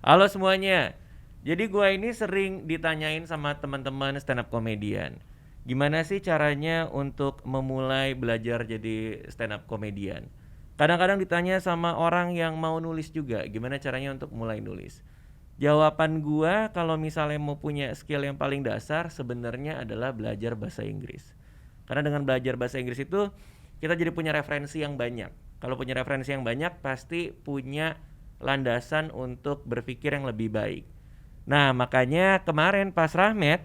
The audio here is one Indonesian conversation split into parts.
Halo semuanya. Jadi gua ini sering ditanyain sama teman-teman stand up comedian. Gimana sih caranya untuk memulai belajar jadi stand up comedian? Kadang-kadang ditanya sama orang yang mau nulis juga, gimana caranya untuk mulai nulis? Jawaban gua kalau misalnya mau punya skill yang paling dasar sebenarnya adalah belajar bahasa Inggris. Karena dengan belajar bahasa Inggris itu kita jadi punya referensi yang banyak. Kalau punya referensi yang banyak pasti punya landasan untuk berpikir yang lebih baik. Nah, makanya kemarin pas Rahmat,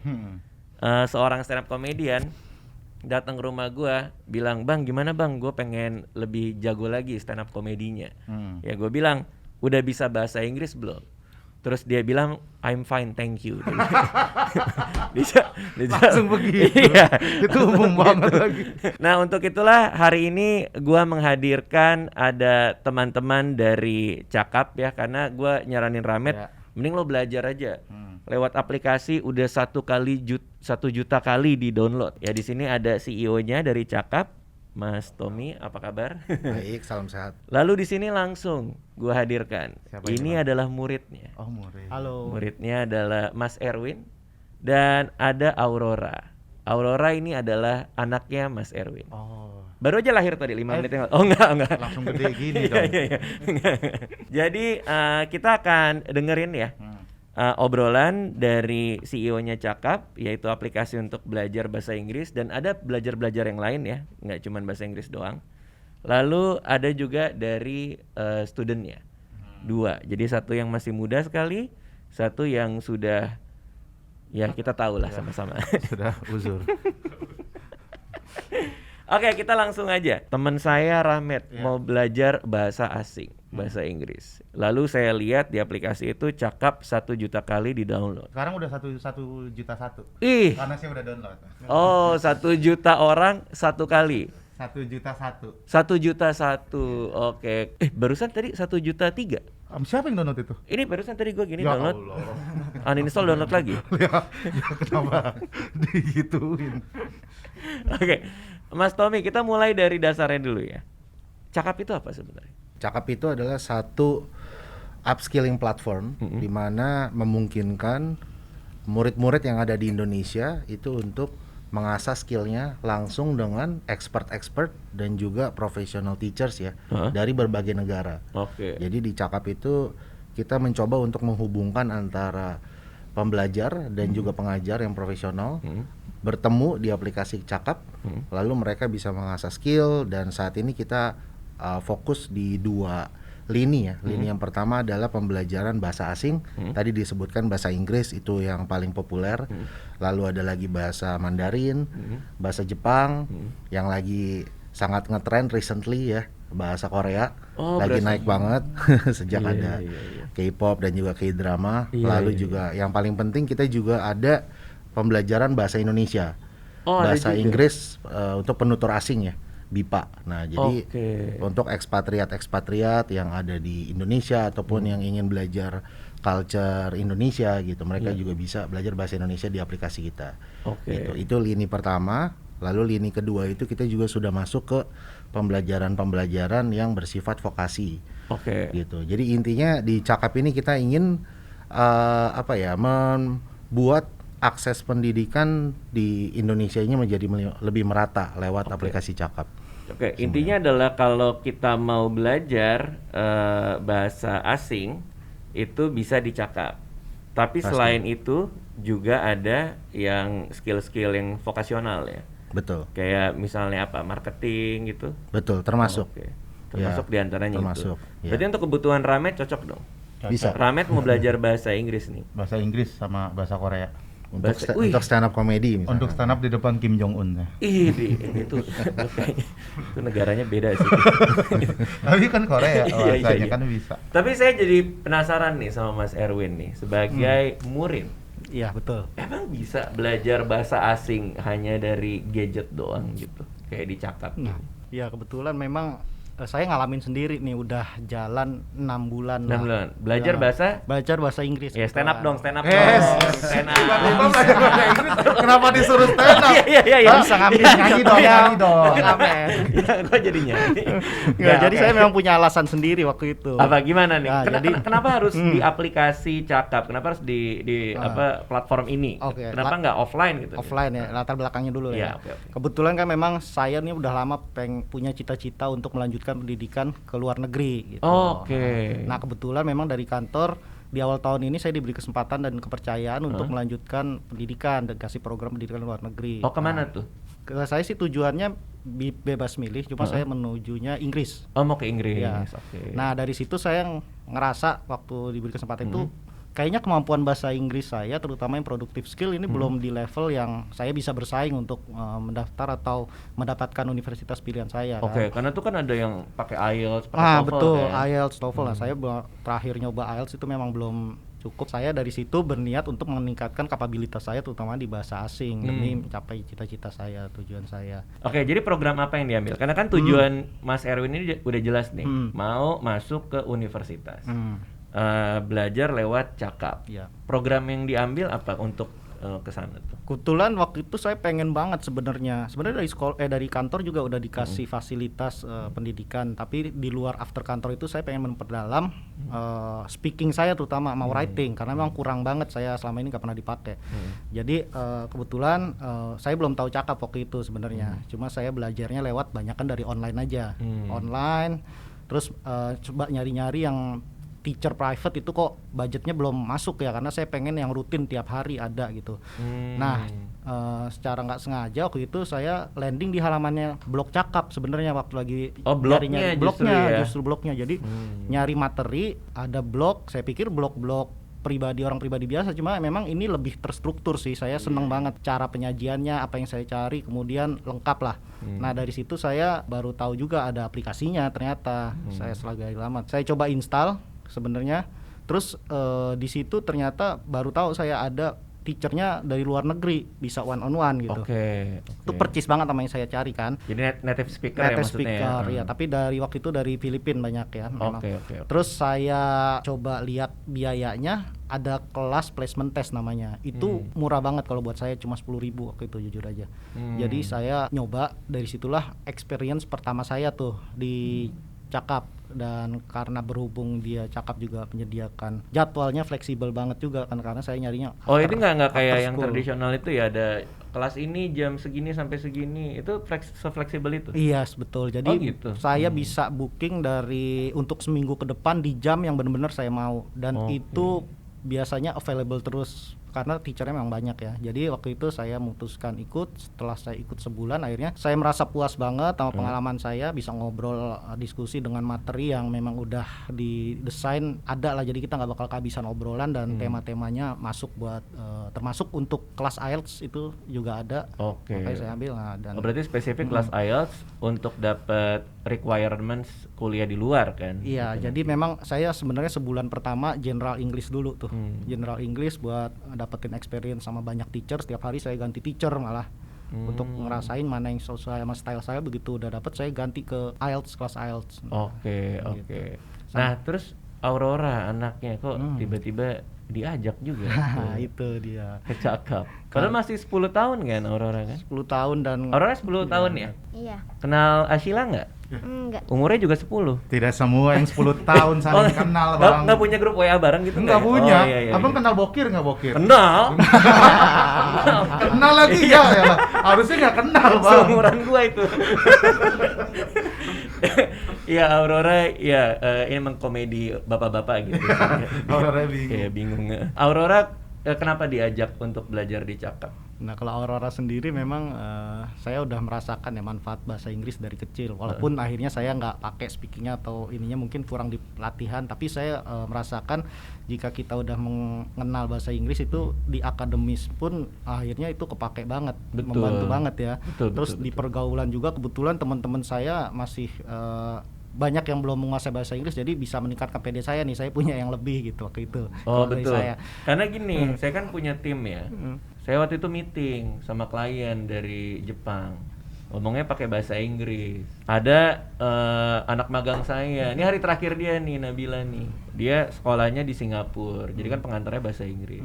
seorang stand up comedian datang ke rumah gua, bilang, "Bang, gimana Bang? Gue pengen lebih jago lagi stand up komedinya." Ya gue bilang, "Udah bisa bahasa Inggris belum?" Terus dia bilang, "I'm fine, thank you." Bisa Langsung begitu. Iya. Itu umum banget lagi. Nah, untuk itulah hari ini gua menghadirkan ada teman-teman dari Cakap ya, karena gua nyaranin Ramet, Ya. mending lo belajar aja. Lewat aplikasi udah 1 juta kali di download. Ya di sini ada CEO-nya dari Cakap, Mas Tommy, apa kabar? Baik, salam sehat. Lalu di sini langsung gua hadirkan. Siapa Ini ini, Bang? adalah muridnya. Oh, murid. Halo. Muridnya adalah Mas Erwin dan ada Aurora. Aurora ini adalah anaknya Mas Erwin. Oh, Baru aja lahir tadi 5 menit yang lalu. Oh enggak. langsung gede gini Iya, dong. iya. Enggak. Jadi kita akan dengerin ya obrolan dari CEO-nya Cakap, yaitu aplikasi untuk belajar bahasa Inggris, dan ada belajar-belajar yang lain ya, nggak cuma bahasa Inggris doang. Lalu ada juga dari studentnya, 2. Jadi satu yang masih muda sekali, satu yang sudah ya kita tahu lah sama-sama. Sudah uzur. Oke, kita langsung aja. Teman saya Rahmat Ya. mau belajar bahasa asing, bahasa Inggris. Lalu saya lihat di aplikasi itu Cakap 1 juta kali di download. Sekarang udah 1,1 juta. Ih, Karena saya udah download. oh 1 juta orang 1 kali. 1,1 juta. 1 juta 1. Oke. Barusan tadi 1 juta 3. Siapa yang download itu? Ini barusan tadi gua gini Ya download. Allah. Uninstall download lagi. ya kenapa digituin? Oke. Mas Tommy, kita mulai dari dasarnya dulu ya. Cakap itu apa sebenarnya? Cakap itu adalah satu upskilling platform di mana memungkinkan murid-murid yang ada di Indonesia itu untuk mengasah skillnya langsung dengan expert-expert dan juga professional teachers ya dari berbagai negara. Oke. Jadi di Cakap itu kita mencoba untuk menghubungkan antara pembelajar dan juga pengajar yang profesional bertemu di aplikasi Cakap, lalu mereka bisa mengasah skill, dan saat ini kita fokus di 2 lini ya. Lini yang pertama adalah pembelajaran bahasa asing. Tadi disebutkan bahasa Inggris itu yang paling populer. Lalu ada lagi bahasa Mandarin, bahasa Jepang, yang lagi sangat ngetrend recently ya, bahasa Korea. Lagi naik banget sejak ada K-pop dan juga K-drama. Lalu juga yang paling penting kita juga ada pembelajaran bahasa Indonesia. Bahasa Inggris untuk penutur asing ya, BIPA. Nah, jadi untuk ekspatriat yang ada di Indonesia ataupun yang ingin belajar culture Indonesia gitu, mereka juga bisa belajar bahasa Indonesia di aplikasi kita. Gitu. Itu lini pertama. Lalu lini kedua itu kita juga sudah masuk ke pembelajaran yang bersifat vokasi. Gitu. Jadi intinya di Cakap ini kita ingin membuat akses pendidikan di Indonesia ini menjadi lebih merata lewat aplikasi Cakap. Intinya adalah kalau kita mau belajar bahasa asing itu bisa dicakap. Tapi selain itu juga ada yang skill-skill yang vokasional ya. Betul. Kayak misalnya apa? Marketing gitu. Betul, termasuk. Termasuk diantaranya termasuk, itu. Berarti untuk kebutuhan Ramet cocok dong. Bisa. Ramet mau belajar bahasa Inggris nih. Bahasa Inggris sama bahasa Korea. Untuk stand up comedy misalnya. Untuk stand up di depan Kim Jong Un ya. Itu kayaknya itu negaranya beda sih. Tapi kan Korea bahasanya Iya. kan bisa. Tapi saya jadi penasaran nih sama Mas Erwin nih sebagai murid. Iya betul. Emang bisa belajar bahasa asing hanya dari gadget doang gitu, kayak dicakap? Nah, ya kebetulan memang saya ngalamin sendiri nih udah jalan 6 bulan 6 lah. bulan. Belajar Ya, bahasa? belajar bahasa Inggris. Ya stand up dong, stand up Yes. dong. Stand up. Tiba-tiba belajar bahasa Inggris, kenapa disuruh stand up? Iya. Bisa ngambil Nyanyi dong, nyanyi dong. Kenapa ya? Ya, gua jadinya. Nggak, jadi saya memang punya alasan sendiri waktu itu. Apa gimana nih? Nah, Kenapa harus di aplikasi Cakap? Kenapa harus di apa platform ini? Oke, Kenapa nggak offline gitu? offline ya, latar belakangnya dulu Iya, ya. oke. Kebetulan kan memang saya nih udah lama punya cita-cita untuk melanjutkan pendidikan ke luar negeri gitu. Oke. Nah, kebetulan memang dari kantor di awal tahun ini saya diberi kesempatan dan kepercayaan untuk melanjutkan pendidikan dan kasih program pendidikan luar negeri. Oh, kemana tuh? Saya sih tujuannya bebas milih, cuma saya menujunya Inggris. Oh, mau ke Inggris. Ya. Oke. Nah, dari situ saya ngerasa waktu diberi kesempatan itu kayaknya kemampuan bahasa Inggris saya terutama yang productive skill ini belum di level yang saya bisa bersaing untuk mendaftar atau mendapatkan universitas pilihan saya kan. Oke, karena tuh kan ada yang pakai IELTS, pakai TOEFL Betul, kan? IELTS, TOEFL lah. Saya terakhir nyoba IELTS itu memang belum cukup. Saya dari situ berniat untuk meningkatkan kapabilitas saya terutama di bahasa asing demi mencapai cita-cita saya, tujuan saya. Oke, jadi program apa yang diambil? Karena kan tujuan Mas Erwin ini udah jelas nih, mau masuk ke universitas. Belajar lewat Cakap. Ya. Program yang diambil apa untuk ke sana tuh? Kebetulan waktu itu saya pengen banget sebenarnya dari dari kantor juga udah dikasih fasilitas pendidikan, tapi di luar after kantor itu saya pengen memperdalam speaking saya terutama mau writing karena memang kurang banget, saya selama ini nggak pernah dipakai. Jadi kebetulan saya belum tahu Cakap waktu itu sebenarnya, cuma saya belajarnya lewat banyakan dari online aja, online. Terus coba nyari-nyari yang teacher private itu kok budgetnya belum masuk ya, karena saya pengen yang rutin tiap hari ada gitu. Nah, secara nggak sengaja waktu itu saya landing di halamannya blog Cakap sebenarnya waktu lagi blognya justru blognya. Jadi nyari materi ada blog, saya pikir blog-blog pribadi, orang pribadi biasa, cuma memang ini lebih terstruktur sih. Saya seneng banget cara penyajiannya, apa yang saya cari, kemudian lengkap lah. Nah, dari situ saya baru tahu juga ada aplikasinya ternyata. Saya setelah lama saya coba install sebenarnya, terus di situ ternyata baru tahu saya ada teachernya dari luar negeri, bisa one on one gitu. Oke. Itu percis banget sama yang saya cari kan. Jadi native speaker Native ya maksudnya speaker ya. ya, tapi dari waktu itu dari Filipina banyak ya memang. Oke. Terus saya coba lihat biayanya, ada kelas placement test namanya. Itu murah banget kalau buat saya, cuma 10.000 waktu itu jujur aja. Jadi saya nyoba, dari situlah experience pertama saya tuh di Cakap. Dan karena berhubung dia Cakap juga menyediakan jadwalnya fleksibel banget juga kan, karena saya nyarinya Ini nggak kayak after yang school. tradisional itu ya, ada kelas ini jam segini sampai segini, itu se-fleksibel itu? Iya, betul. Jadi gitu. saya bisa booking untuk seminggu ke depan di jam yang benar-benar saya mau, dan itu biasanya available terus karena teachernya memang banyak ya. Jadi waktu itu saya memutuskan ikut. Setelah saya ikut sebulan, akhirnya saya merasa puas banget sama pengalaman saya, bisa ngobrol, diskusi dengan materi yang memang udah didesain ada lah. Jadi kita nggak bakal kehabisan obrolan, dan tema-temanya masuk buat termasuk untuk kelas IELTS itu juga ada. Oke. Makanya saya ambil. Dan berarti spesifik kelas IELTS untuk dapat requirements kuliah di luar kan? iya, jadi memang saya sebenarnya sebulan pertama General English dulu tuh. General English buat dapetin experience sama banyak teacher. Setiap hari saya ganti teacher malah untuk ngerasain mana yang sesuai sama style saya. Begitu udah dapet, saya ganti ke IELTS, kelas IELTS. Oke. Nah, terus Aurora anaknya kok tiba-tiba diajak juga Nah, itu dia. ke Cakap. Padahal masih 10 tahun kan Aurora kan? 10 tahun dan Aurora 10 tahun ya? Iya. Kenal Ashila nggak? Enggak. Umurnya juga 10. Tidak semua yang 10 tahun saling kenal, Bang. Nggak punya grup WA bareng gitu Enggak ya? punya. Oh, iya. Abang kenal Bokir nggak Bokir? Kenal. Kenal lagi ya, ya. Harusnya nggak kenal, Bang. Seumuran gua itu. Ya Aurora ya ini emang komedi bapak-bapak gitu. Aurora bingung. Kayak bingung. Aurora kenapa diajak untuk belajar di Cakap? Nah, kalau Aurora sendiri memang saya udah merasakan ya manfaat bahasa Inggris dari kecil. Walaupun akhirnya saya nggak pakai speakingnya atau ininya mungkin kurang di pelatihan, tapi saya merasakan jika kita udah mengenal bahasa Inggris itu di akademis pun akhirnya itu kepake banget, membantu banget ya. Terus di pergaulan juga kebetulan teman-teman saya masih banyak yang belum menguasai bahasa Inggris, jadi bisa meningkatkan PD saya nih. Saya punya yang lebih gitu waktu itu. Oh dari betul. saya. Karena gini, saya kan punya tim ya. Saya waktu itu meeting sama klien dari Jepang. ngomongnya pakai bahasa Inggris. Ada anak magang saya, ini hari terakhir dia nih, Nabila nih, dia sekolahnya di Singapura, jadi kan pengantarnya bahasa Inggris.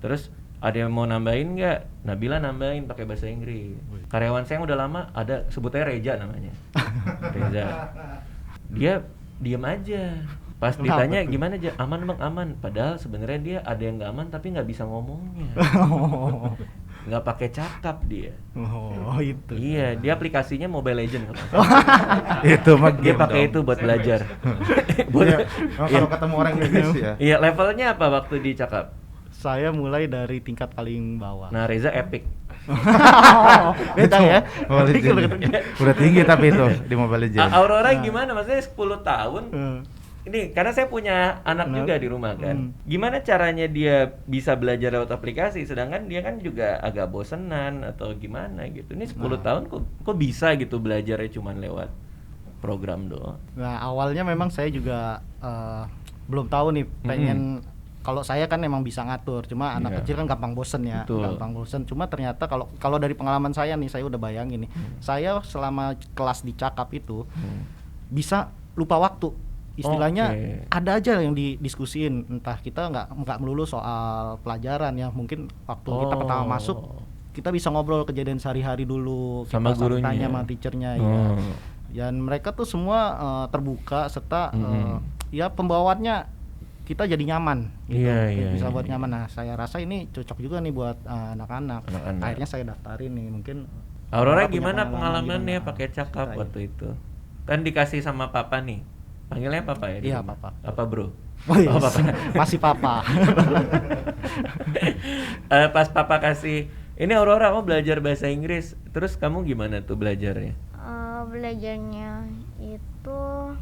Terus ada yang mau nambahin nggak? Nabila nambahin pakai bahasa Inggris. Karyawan saya yang udah lama ada, sebutnya Reja namanya. Reza. Dia diem aja. Pas ditanya gimana aja, aman bang, aman. Padahal sebenarnya dia ada yang nggak aman tapi nggak bisa ngomongnya. Nggak pakai cakap dia. Oh itu. Iya, dia aplikasinya Mobile Legend. Itu mah Dia pakai itu buat belajar. Iya. Kalau ketemu orang Inggris ya. Iya, levelnya apa waktu di cakap? Saya mulai dari tingkat paling bawah. Nah, Reza epic. Beda ya. Mobile Legends. Udah tinggi tapi itu di Mobile Legends. Aurora gimana? Maksudnya 10 tahun. Ini karena saya punya anak Anak. juga di rumah kan. Gimana caranya dia bisa belajar lewat aplikasi sedangkan dia kan juga agak bosenan atau gimana gitu. Ini 10 tahun kok bisa gitu belajarnya cuman lewat program doang. Nah awalnya memang saya juga belum tahu nih pengen kalau saya kan emang bisa ngatur, cuma anak Iya. kecil kan gampang bosen ya, Betul. gampang bosen. Cuma ternyata kalau dari pengalaman saya nih, saya udah bayangin nih, saya selama kelas di Cakap itu bisa lupa waktu. Istilahnya Oke. ada aja yang didiskusiin, entah kita nggak melulu soal pelajaran ya, mungkin waktu kita pertama masuk kita bisa ngobrol kejadian sehari-hari dulu, Sama kita gurunya. tanya sama teachernya ya. Oh. Dan mereka tuh semua terbuka serta ya pembawaannya kita jadi nyaman gitu. Iya, Bisa iya, buat iya. nyaman. Nah, saya rasa ini cocok juga nih buat anak-anak. Anak-anak. Akhirnya saya daftarin nih, mungkin Aurora Bapak punya gimana pengalamannya gimana? pakai cakap Ceritain. waktu itu? Kan dikasih sama papa nih. Panggilnya papa ya? di Iya, rumah? papa. Apa bro? Oh, yes. Oh, papa. Masih papa. Pas papa kasih, ini Aurora mau belajar bahasa Inggris. Terus kamu gimana tuh belajarnya? Belajarnya itu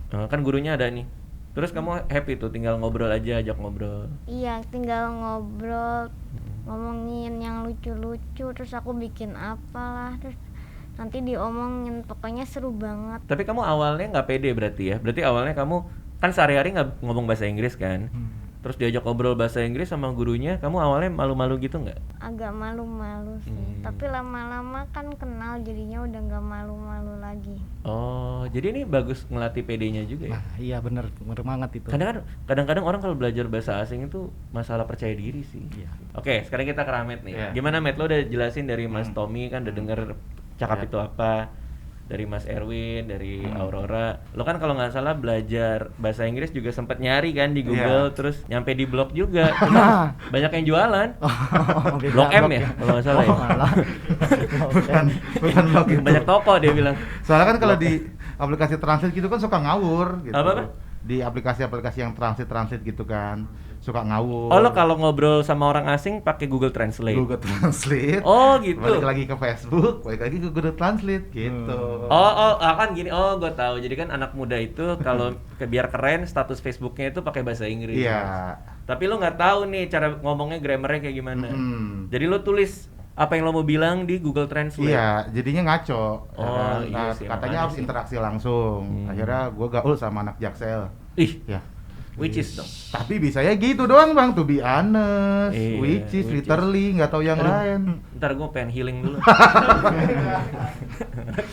Kan gurunya ada nih. Terus kamu happy tuh tinggal ngobrol aja, ajak ngobrol. iya tinggal ngobrol, ngomongin yang lucu-lucu, terus aku bikin apalah, terus nanti diomongin, pokoknya seru banget. Tapi kamu awalnya nggak pede berarti ya? Berarti awalnya kamu kan sehari-hari nggak ngomong bahasa Inggris kan? Terus diajak ngobrol bahasa Inggris sama gurunya, kamu awalnya malu-malu gitu nggak? Agak malu-malu sih, tapi lama-lama kan kenal, jadinya udah nggak malu-malu lagi. Oh, jadi ini bagus ngelatih PD-nya juga ya? Nah, iya bener banget itu. Kadang-kadang orang kalau belajar bahasa asing itu masalah percaya diri sih. Iya. Oke, sekarang kita ke Ramet nih. Iya. Gimana Met? Lo udah jelasin dari Mas Tommy kan udah denger cakap Iya. itu apa, dari Mas Erwin, dari Aurora. Lo kan kalau nggak salah belajar bahasa Inggris juga sempat nyari kan di Google, terus nyampe di blog juga. Cuma banyak yang jualan. Beda Blok M blok ya, kalau nggak salah ya. malah. bukan blog itu. Banyak toko dia bilang. Soalnya kan kalau di aplikasi translate gitu kan suka ngawur gitu. Apa? Di aplikasi-aplikasi yang translate gitu kan suka ngawur. Oh, lo kalau ngobrol sama orang asing pakai Google Translate. Google Translate. Oh, gitu. Balik lagi ke Facebook, balik lagi ke Google Translate gitu. Kan gini. Oh, gue tahu. Jadi kan anak muda itu kalau biar keren status Facebooknya itu pakai bahasa Inggris. Iya. Tapi lo nggak tahu nih cara ngomongnya grammarnya kayak gimana. Jadi lo tulis apa yang lo mau bilang di Google Translate. Iya, jadinya ngaco. Oh, iya sih, Katanya makanya harus sih. interaksi langsung. Akhirnya gue gaul sama anak Jaksel. Ih, Ya. which is dong. Tapi bisa ya gitu doang bang, to be honest, Iya, which is, which is. literally, nggak tahu yang lain. Ntar gue pengen healing dulu.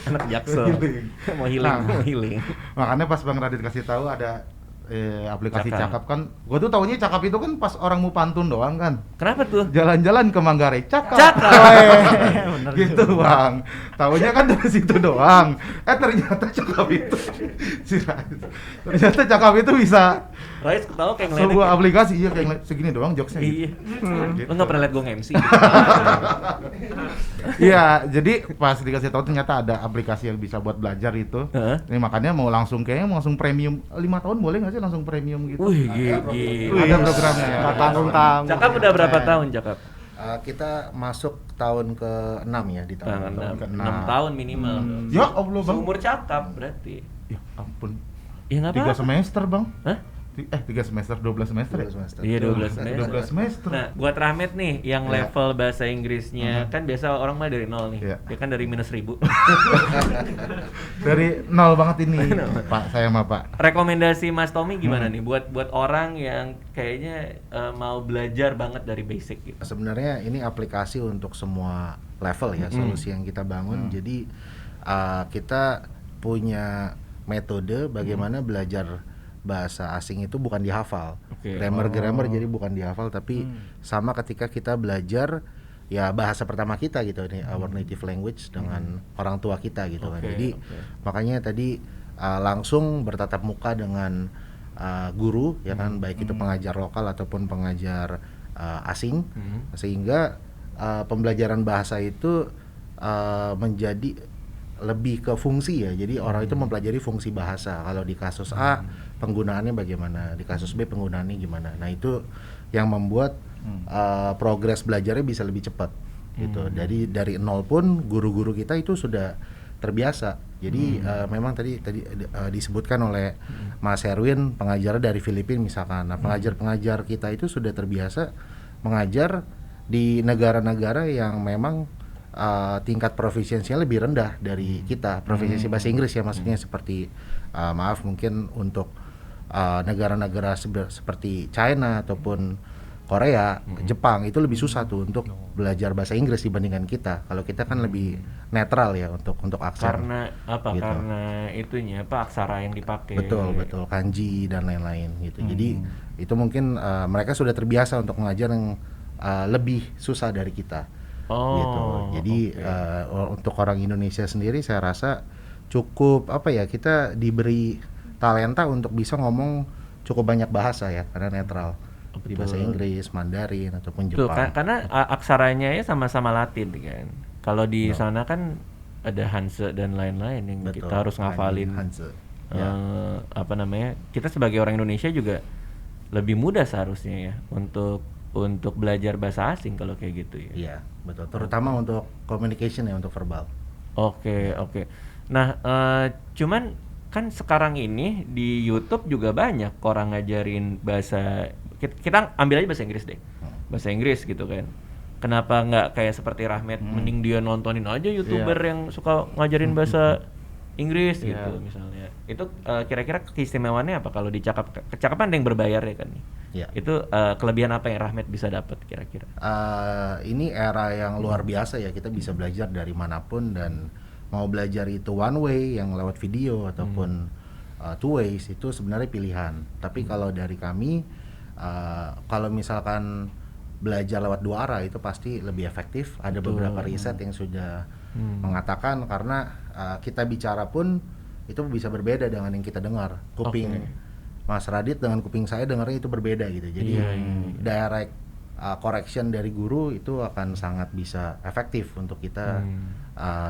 Anak Jaksel. Healing. Mau healing, Nah. mau healing. Makanya pas Bang Radit kasih tahu ada aplikasi Cakap. Cakap kan, gue tuh taunya Cakap itu kan pas orang mau pantun doang kan, Kenapa tuh? jalan-jalan ke Manggarai Cakap. Cakap. Bener Gitu bang, taunya kan dari situ doang. Ternyata Cakap itu, ternyata Cakap itu bisa Rais ketawa kayak ngeledek. sebuah ya? aplikasi, iya kayak segini doang jokesnya. Iya. Gitu. Lo nggak pernah liat gue nge-MC? Iya, jadi pas dikasih tahu ternyata ada aplikasi yang bisa buat belajar itu. Heeh. Ini makanya mau langsung kayaknya mau langsung premium 5 tahun boleh nggak sih langsung premium gitu? Wih, gila. Ada programnya ya. Nggak tanggung-tanggung. Cakap udah berapa tahun, Cakap? Kita masuk tahun ke-6 ya di tahun Tahun ini. ke-enam. 6 tahun minimal. Ya Allah bang. Seumur Cakap berarti. Ya ampun. Ya nggak 3 apa-apa. semester bang. Hah? 3 semester, 12 semester ya? 12 semester. Iya 12 semester. 12 semester. Nah, buat Rahmat nih yang Iya. level bahasa Inggrisnya kan biasa orang mah dari nol nih. Iya. Dia kan dari -1000. Dari nol banget ini, Pak, saya sama Pak. Rekomendasi Mas Tommy gimana nih buat orang yang kayaknya mau belajar banget dari basic gitu. Sebenarnya ini aplikasi untuk semua level ya, solusi yang kita bangun. Jadi kita punya metode bagaimana belajar bahasa asing itu bukan dihafal. Oke. Grammar jadi bukan dihafal, tapi sama ketika kita belajar ya bahasa pertama kita gitu nih, our native language dengan orang tua kita gitu kan. Oke, Jadi oke. makanya tadi langsung bertatap muka dengan guru ya kan, baik itu pengajar lokal ataupun pengajar asing, sehingga pembelajaran bahasa itu menjadi lebih ke fungsi ya. Jadi orang itu mempelajari fungsi bahasa. Kalau di kasus A penggunaannya bagaimana, di kasus B penggunaannya gimana. Nah, itu yang membuat progres belajarnya bisa lebih cepat gitu. Jadi dari nol pun guru-guru kita itu sudah terbiasa. Jadi memang tadi disebutkan oleh Mas Erwin pengajar dari Filipina misalkan. Nah, pengajar-pengajar kita itu sudah terbiasa mengajar di negara-negara yang memang tingkat proficiency-nya lebih rendah dari kita, proficiency bahasa Inggris ya, maksudnya seperti maaf mungkin untuk negara-negara seperti China ataupun Korea, Jepang itu lebih susah tuh untuk belajar bahasa Inggris dibandingkan kita. Kalau kita kan lebih netral ya untuk aksen. Karena apa? Gitu. Karena itunya apa aksara yang dipakai. Betul, kanji dan lain-lain gitu. Jadi itu mungkin mereka sudah terbiasa untuk mengajar yang lebih susah dari kita. Oh, Gitu. Jadi untuk orang Indonesia sendiri saya rasa cukup kita diberi talenta untuk bisa ngomong cukup banyak bahasa ya, karena netral. Di bahasa Inggris, Mandarin ataupun Tuh, Jepang. karena aksaranya ya sama-sama Latin kan. Kalau di sana kan ada Hanse dan lain-lain yang Betul, kita harus ngafalin. Hanse. Apa namanya? Kita sebagai orang Indonesia juga lebih mudah seharusnya ya untuk belajar bahasa asing kalau kayak gitu ya. Iya, betul. Terutama untuk communication ya, untuk verbal. Oke. Nah, cuman kan sekarang ini di YouTube juga banyak orang ngajarin bahasa. Kita ambil aja bahasa Inggris deh, bahasa Inggris gitu kan. Kenapa nggak kayak seperti Rahmat, mending dia nontonin aja YouTuber yang suka ngajarin bahasa Inggris gitu misalnya. Itu kira-kira keistimewaannya apa kalau di Cakapan ada yang berbayar ya kan? Iya. Itu kelebihan apa yang Rahmat bisa dapat kira-kira? Ini era yang luar biasa ya, kita bisa belajar dari manapun, dan mau belajar itu one way yang lewat video ataupun two ways itu sebenarnya pilihan. Tapi kalau dari kami, kalau misalkan belajar lewat dua arah itu pasti lebih efektif. Ada beberapa riset yang sudah mengatakan, karena kita bicara pun itu bisa berbeda dengan yang kita dengar. Kuping Mas Radit dengan kuping saya dengarnya itu berbeda gitu. Jadi direct correction dari guru itu akan sangat bisa efektif untuk kita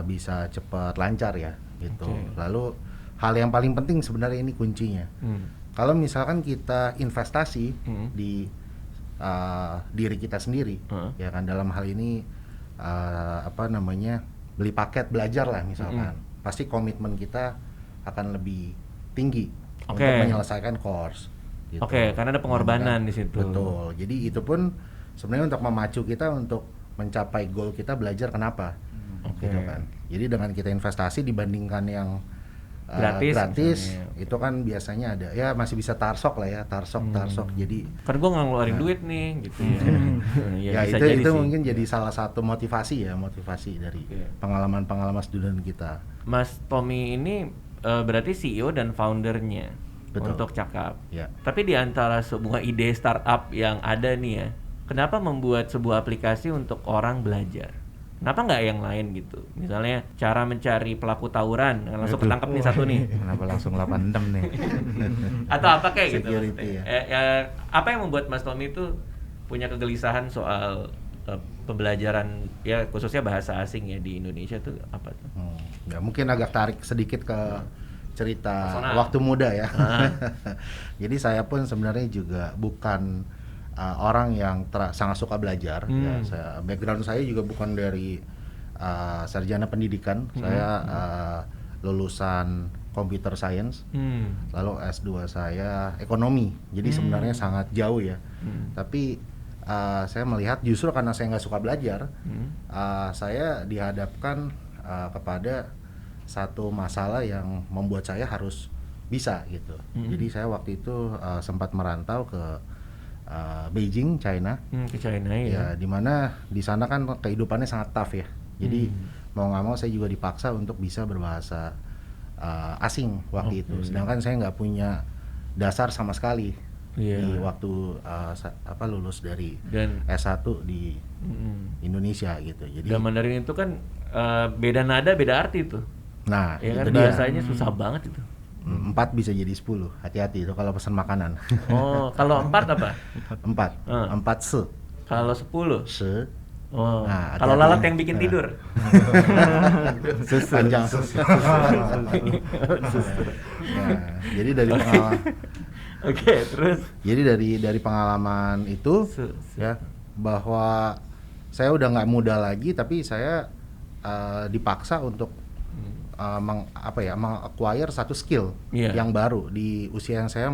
bisa cepat lancar ya gitu. Lalu hal yang paling penting sebenarnya ini kuncinya. Kalau misalkan kita investasi di diri kita sendiri, ya kan, dalam hal ini beli paket belajar lah misalkan, pasti komitmen kita akan lebih tinggi untuk menyelesaikan course. Gitu. Karena ada pengorbanan di situ. Betul. Jadi itu pun sebenarnya untuk memacu kita untuk mencapai goal kita belajar kenapa, gitu kan. Jadi dengan kita investasi dibandingkan yang gratis itu kan biasanya ada ya, masih bisa tarsok lah ya, tarsok. Jadi Kan gue nggak ngeluarin duit nih gitu ya. ya bisa itu jadi sih. mungkin jadi salah satu motivasi dari pengalaman student kita. Mas Tommy ini berarti CEO dan foundernya Betul. untuk Cakap. Ya. Tapi di antara sebuah ide startup yang ada nih ya, kenapa membuat sebuah aplikasi untuk orang belajar? Kenapa nggak yang lain gitu? Misalnya cara mencari pelaku tawuran, langsung ketangkep nih satu nih. Kenapa langsung 86 nih? Atau apa kayak gitu? Security, maksudnya. Apa yang membuat Mas Tommy itu punya kegelisahan soal pembelajaran ya khususnya bahasa asing ya di Indonesia tuh apa tuh? Ya mungkin agak tarik sedikit ke cerita Personal. waktu muda ya. Jadi saya pun sebenarnya juga bukan orang yang sangat suka belajar. Ya, background saya juga bukan dari sarjana pendidikan. Saya lulusan computer science. Hmm. Lalu S2 saya ekonomi. Jadi sebenarnya sangat jauh ya. Tapi saya melihat justru karena saya nggak suka belajar, saya dihadapkan kepada satu masalah yang membuat saya harus bisa gitu. Jadi saya waktu itu sempat merantau ke Beijing, China. Ke China ya. Ya, dimana di sana kan kehidupannya sangat tough ya. Jadi mau nggak mau saya juga dipaksa untuk bisa berbahasa asing waktu itu. Sedangkan saya nggak punya dasar sama sekali di waktu lulus dari Dan S1 di Indonesia gitu. Jadi dan Mandarin itu kan beda nada, beda arti tuh. nah Ya kan itu dia. bahasanya susah banget itu. 4 bisa jadi 10. Hati-hati itu kalau pesan makanan. Oh, kalau 4 apa? 4. 4 se. Kalau 10. Se. Oh. Nah, Kalau hati-hati. lalat yang bikin tidur. Panjang. Nah, jadi dari pengalaman Oke, terus Jadi dari pengalaman itu ya bahwa saya udah nggak muda lagi, tapi saya dipaksa untuk meng-acquire satu skill Iya. yang baru di usia yang saya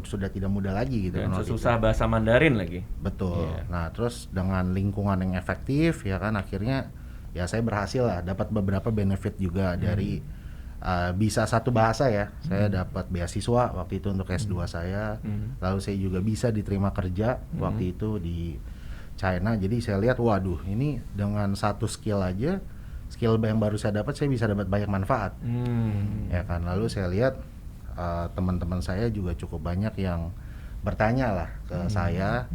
sudah tidak muda lagi gitu dan kan waktu itu. sesusah bahasa Mandarin lagi. Betul. Iya. Nah, terus dengan lingkungan yang efektif ya kan akhirnya ya saya berhasil lah dapat beberapa benefit juga dari bisa satu bahasa ya. Saya dapat beasiswa waktu itu untuk S2 saya. Lalu saya juga bisa diterima kerja waktu itu di China. Jadi saya lihat waduh, ini dengan satu skill aja, skill yang baru saya dapat, saya bisa dapat banyak manfaat. Ya kan. Lalu saya lihat teman-teman saya juga cukup banyak yang bertanya lah ke saya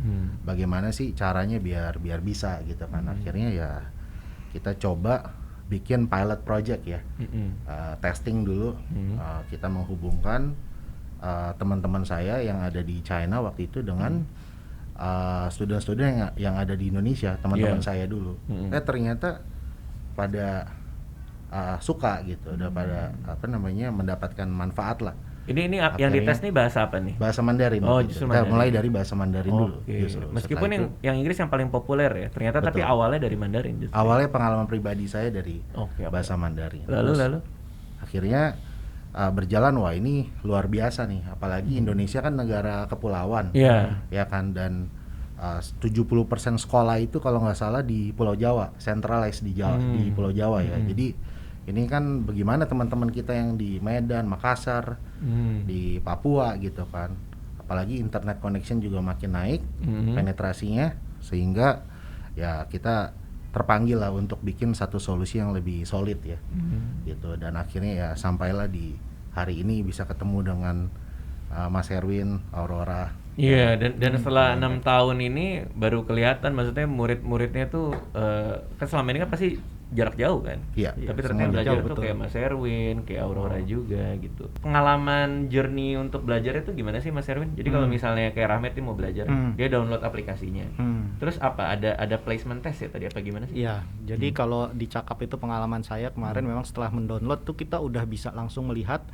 bagaimana sih caranya biar bisa gitu kan. Akhirnya ya kita coba bikin pilot project ya, testing dulu. Kita menghubungkan teman-teman saya yang ada di China waktu itu dengan student-student yang ada di Indonesia, teman-teman saya dulu. Ternyata pada suka gitu, udah pada mendapatkan manfaat lah. Ini yang Akhirnya dites nih bahasa apa nih? Bahasa Mandarin. Oh, gitu. justru Kita Mandarin. mulai dari bahasa Mandarin dulu. Oke. Justru. Meskipun Setelah itu, yang Inggris yang paling populer ya, ternyata tapi Betul. awalnya dari Mandarin justru. awalnya pengalaman pribadi saya dari Oke, oke. bahasa Mandarin. Lalu Terus akhirnya berjalan, wah ini luar biasa nih, apalagi Indonesia kan negara kepulauan. Iya. Ya kan, dan 70% sekolah itu kalau nggak salah di Pulau Jawa, centralized di Jawa, di Pulau Jawa ya. Jadi ini kan bagaimana teman-teman kita yang di Medan, Makassar, di Papua gitu kan. Apalagi internet connection juga makin naik penetrasinya, sehingga ya kita terpanggil lah untuk bikin satu solusi yang lebih solid ya. Gitu. Dan akhirnya ya sampailah di hari ini bisa ketemu dengan Mas Erwin, Aurora. Iya, dan setelah 6 tahun ini baru kelihatan, maksudnya murid-muridnya tuh kan selama ini kan pasti jarak jauh kan. Iya. Tapi ternyata semua yang belajar jauh, tuh betul. kayak Mas Erwin, kayak Aurora juga gitu. Pengalaman journey untuk belajar itu gimana sih Mas Erwin? Jadi kalau misalnya kayak Rahmat nih mau belajar, dia download aplikasinya. Terus apa? Ada placement test ya tadi apa gimana sih? Iya, jadi kalau di Cakap itu pengalaman saya kemarin memang setelah mendownload tuh kita udah bisa langsung melihat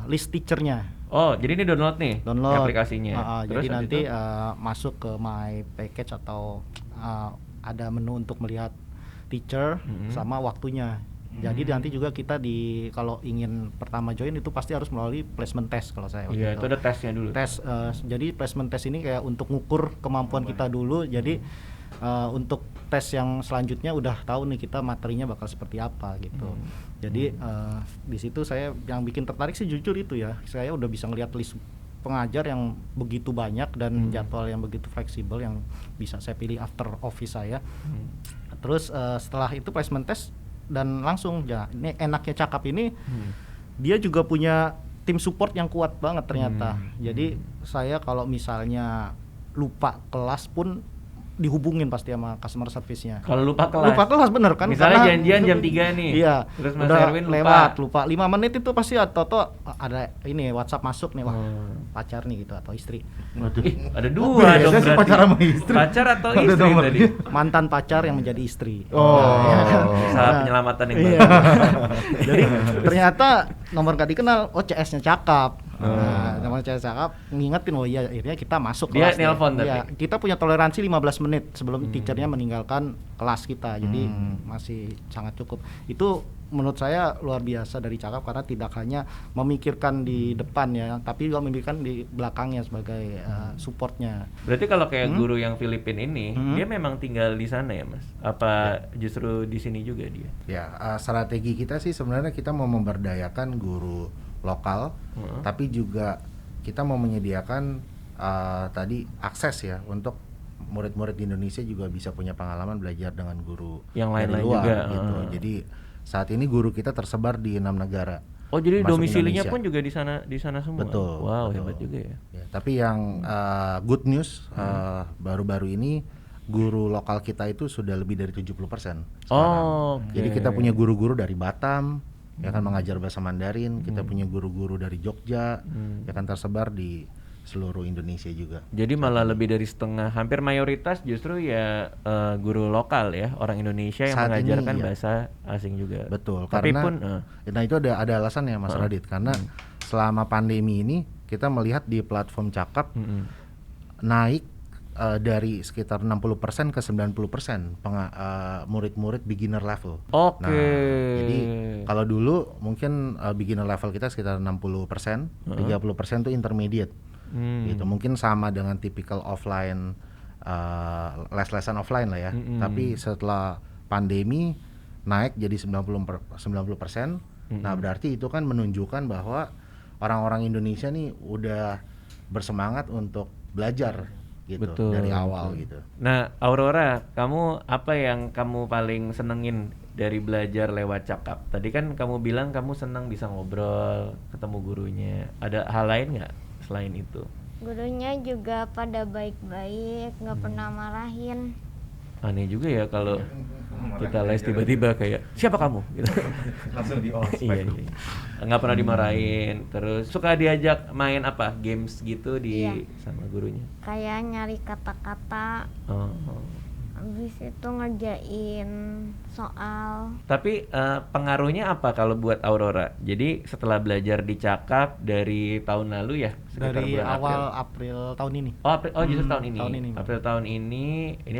list teachernya. Oh, jadi ini download nih Download aplikasinya. Terus jadi habis nanti itu? masuk ke my package atau ada menu untuk melihat teacher sama waktunya. Jadi nanti juga kita kalau ingin pertama join itu pasti harus melalui placement test kalau saya. waktu Iya, itu ada tesnya dulu. Tes jadi placement test ini kayak untuk ngukur kemampuan kita dulu. Jadi untuk tes yang selanjutnya udah tahu nih kita materinya bakal seperti apa gitu. Jadi di situ saya yang bikin tertarik sih jujur itu ya. Saya udah bisa ngeliat list pengajar yang begitu banyak dan jadwal yang begitu fleksibel yang bisa saya pilih after office saya. Terus setelah itu placement test dan langsung ya ini enaknya Cakap ini dia juga punya tim support yang kuat banget ternyata. Jadi saya kalau misalnya lupa kelas pun dihubungin pasti sama customer service-nya. Kalau lupa kelas. Lupa kelas bener kan? Misalnya Karena janjian jam 3 nih. Iya. Terus Mas udah Erwin lupa 5 menit itu pasti atau ada ini WhatsApp masuk nih, wah pacar nih gitu atau istri. Ih, ada dua Biasa dong sih berarti. pacar sama istri. Pacar atau Ada istri nomor tadi? dia. Mantan pacar yang menjadi istri. Usaha penyelamatan yang Iya. bagus. Jadi ternyata nomor gak dikenal, oh CS-nya Cakap. Nah, namanya cewek cakep ngingetin, oh iya akhirnya kita masuk Dia kelas nih. nelpon Iya, tapi? kita punya toleransi 15 menit sebelum teachernya meninggalkan kelas kita. Jadi masih sangat cukup. Itu menurut saya luar biasa dari cakep karena tidak hanya memikirkan di depan ya, tapi juga memikirkan di belakangnya sebagai supportnya. Berarti kalau kayak guru yang Filipin ini, dia memang tinggal di sana ya, Mas? Apa justru di sini juga dia? Ya, strategi kita sih sebenarnya kita mau memberdayakan guru lokal, tapi juga kita mau menyediakan tadi akses ya untuk murid-murid di Indonesia juga bisa punya pengalaman belajar dengan guru Yang dari lain-lain luar juga, gitu. Jadi saat ini guru kita tersebar di 6 negara. Oh, jadi termasuk domisilinya Indonesia. pun juga di sana semua. Betul. Wow, betul. hebat juga ya. Ya, tapi yang good news baru-baru ini guru lokal kita itu sudah lebih dari 70% sekarang. Oh, oke. Jadi kita punya guru-guru dari Batam ya kan mengajar bahasa Mandarin, kita punya guru-guru dari Jogja ya kan tersebar di seluruh Indonesia juga. Jadi malah lebih dari setengah, hampir mayoritas justru ya guru lokal ya, orang Indonesia yang Saat ini, mengajarkan iya. bahasa asing juga. Betul, Tapi karena pun nah itu ada alasannya Mas Radit, karena selama pandemi ini kita melihat di platform Cakap naik dari sekitar 60% ke 90% murid-murid beginner level. Oke. Nah, jadi kalau dulu mungkin beginner level kita sekitar 60%, 30% itu intermediate. Gitu. Mungkin sama dengan typical offline les-lesan offline lah ya. Tapi setelah pandemi naik jadi 90%. Nah, berarti itu kan menunjukkan bahwa orang-orang Indonesia nih udah bersemangat untuk belajar gitu. Betul, dari awal betul. gitu. Nah, Aurora, kamu apa yang kamu paling senengin dari belajar lewat Cakap? Tadi kan kamu bilang kamu senang bisa ngobrol, ketemu gurunya. Ada hal lain nggak selain itu? Gurunya juga pada baik-baik, nggak pernah marahin. Aneh juga ya kalau kita les tiba-tiba kayak siapa kamu gitu. Langsung di Iya, iya. Nggak pernah dimarahin. Terus suka diajak main apa? Games gitu Iya. sama gurunya. Kayak nyari kata-kata, Oh. habis itu ngerjain soal. Tapi pengaruhnya apa kalau buat Aurora? Jadi setelah belajar di Cakap dari tahun lalu ya, sekitar Dari bulan awal April. April tahun ini. Oh, justru tahun ini. tahun ini. April tahun ini